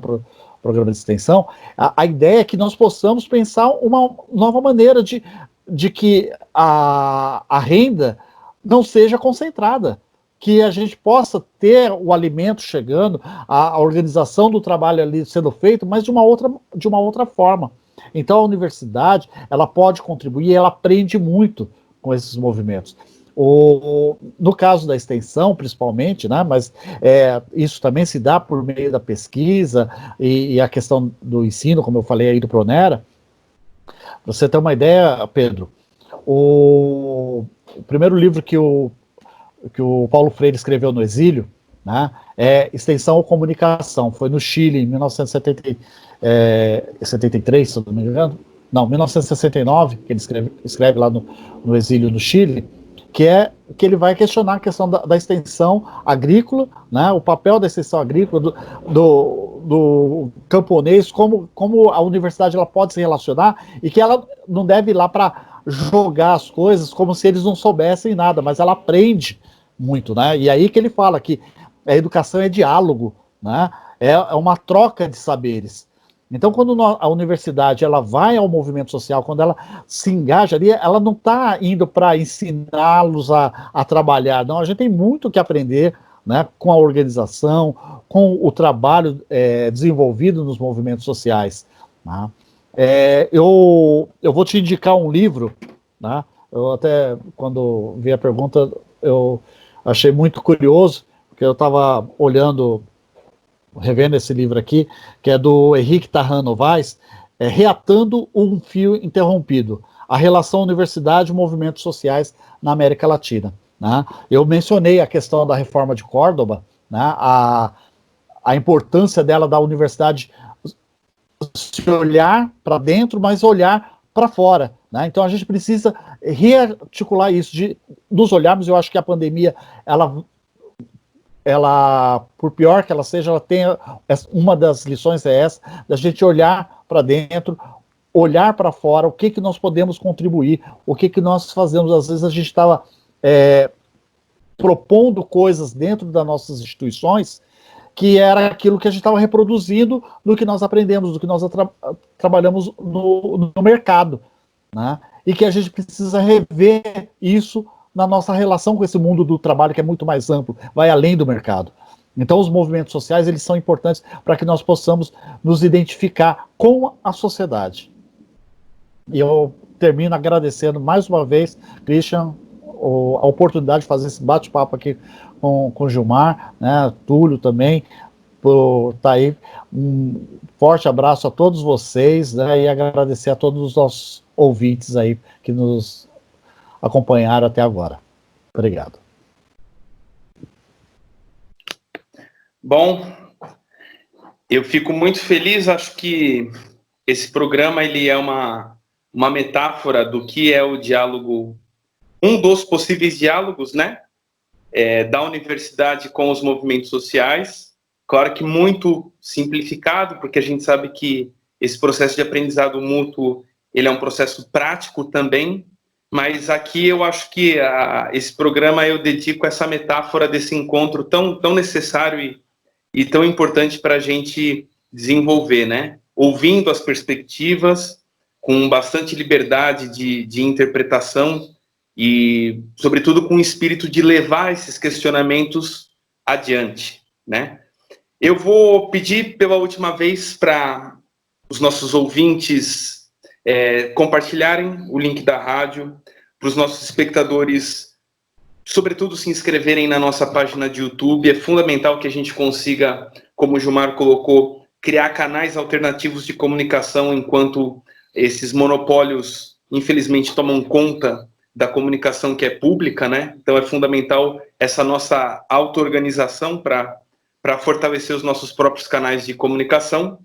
programa de extensão, a ideia é que nós possamos pensar uma nova maneira de que a renda não seja concentrada, que a gente possa ter o alimento chegando, a organização do trabalho ali sendo feito, mas de uma outra forma. Então a universidade, ela pode contribuir, ela aprende muito com esses movimentos. No caso da extensão, principalmente, né, mas isso também se dá por meio da pesquisa e a questão do ensino, como eu falei aí do Pronera. Pra você ter uma ideia, Pedro, o primeiro livro que o Paulo Freire escreveu no exílio, né, é Extensão ou Comunicação, foi no Chile, em 1973, se eu não me engano, não, 1969, que ele escreve lá no exílio no Chile, que ele vai questionar a questão da extensão agrícola, né, o papel da extensão agrícola, do camponês, como a universidade ela pode se relacionar, e que ela não deve ir lá para jogar as coisas como se eles não soubessem nada, mas ela aprende muito, né, e aí que ele fala que a educação é diálogo, né, é uma troca de saberes. Então, quando a universidade ela vai ao movimento social, quando ela se engaja ali, ela não está indo para ensiná-los a trabalhar, não. A gente tem muito que aprender, né, com a organização, com o trabalho desenvolvido nos movimentos sociais. Né? Eu vou te indicar um livro, né? Eu até, quando vi a pergunta, eu achei muito curioso, porque eu estava revendo esse livro aqui, que é do Henrique Tarran Novaes, Reatando um Fio Interrompido, a relação universidade e movimentos sociais na América Latina. Né? Eu mencionei a questão da reforma de Córdoba, né? A importância dela da universidade se olhar para dentro, mas olhar para fora. Né? Então a gente precisa rearticular isso, de nos olharmos. Eu acho que a pandemia, ela, por pior que ela seja, ela tem uma das lições essa, da gente olhar para dentro, olhar para fora, o que nós podemos contribuir, o que nós fazemos. Às vezes a gente estava propondo coisas dentro das nossas instituições que era aquilo que a gente estava reproduzindo do que nós aprendemos, do que nós trabalhamos no mercado, né? E que a gente precisa rever isso na nossa relação com esse mundo do trabalho que é muito mais amplo, vai além do mercado. Então os movimentos sociais, eles são importantes para que nós possamos nos identificar com a sociedade. E eu termino agradecendo mais uma vez, Christian, a oportunidade de fazer esse bate-papo aqui com o Gilmar, né, Túlio também, por estar aí. Um forte abraço a todos vocês, né, e agradecer a todos os nossos ouvintes aí que nos acompanharam até agora. Obrigado. Bom, eu fico muito feliz, acho que esse programa ele é uma metáfora do que é o diálogo, um dos possíveis diálogos, né, da universidade com os movimentos sociais. Claro que muito simplificado, porque a gente sabe que esse processo de aprendizado mútuo, ele é um processo prático também, mas aqui eu acho que esse programa eu dedico a essa metáfora desse encontro tão necessário e tão importante para a gente desenvolver, né? Ouvindo as perspectivas, com bastante liberdade de interpretação e, sobretudo, com o espírito de levar esses questionamentos adiante, né? Eu vou pedir pela última vez para os nossos ouvintes compartilharem o link da rádio, para os nossos espectadores, sobretudo, se inscreverem na nossa página de YouTube. É fundamental que a gente consiga, como o Gilmar colocou, criar canais alternativos de comunicação enquanto esses monopólios, infelizmente, tomam conta da comunicação que é pública, né? Então é fundamental essa nossa auto-organização para fortalecer os nossos próprios canais de comunicação.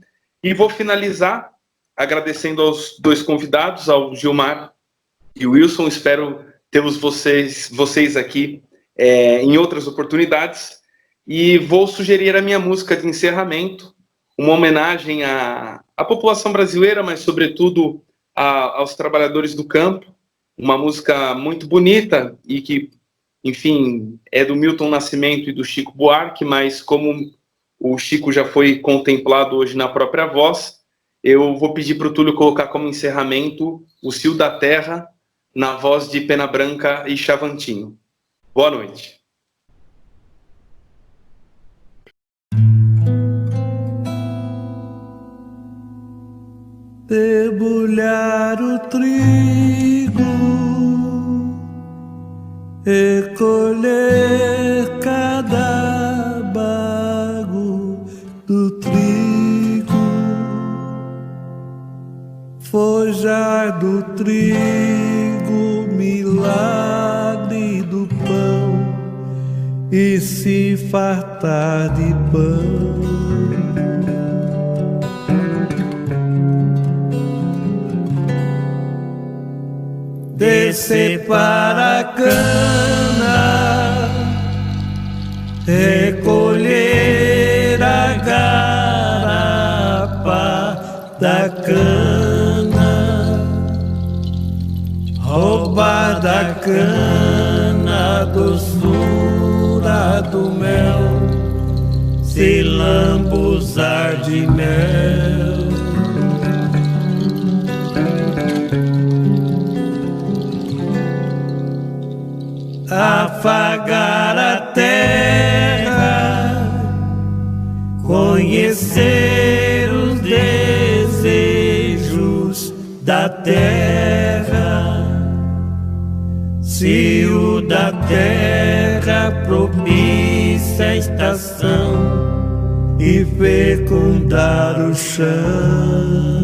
E vou finalizar agradecendo aos dois convidados, ao Gilmar e o Wilson. Espero tê-los vocês aqui em outras oportunidades. E vou sugerir a minha música de encerramento, uma homenagem à população brasileira, mas sobretudo aos trabalhadores do campo. Uma música muito bonita e que, enfim, é do Milton Nascimento e do Chico Buarque, mas como o Chico já foi contemplado hoje na própria voz, eu vou pedir para o Túlio colocar como encerramento O Cio da Terra, na voz de Pena Branca e Chavantinho. Boa noite. Debulhar o trigo e colher cada bago do trigo, forjar do trigo milagre do pão e se fartar de pão. Descer para a cana, recolher a garapa da cana, roubar da cana a doçura do mel, se lambuzar de mel. Afagar a terra, conhecer os desejos da terra, se o da terra propicia a estação e fecundar o chão.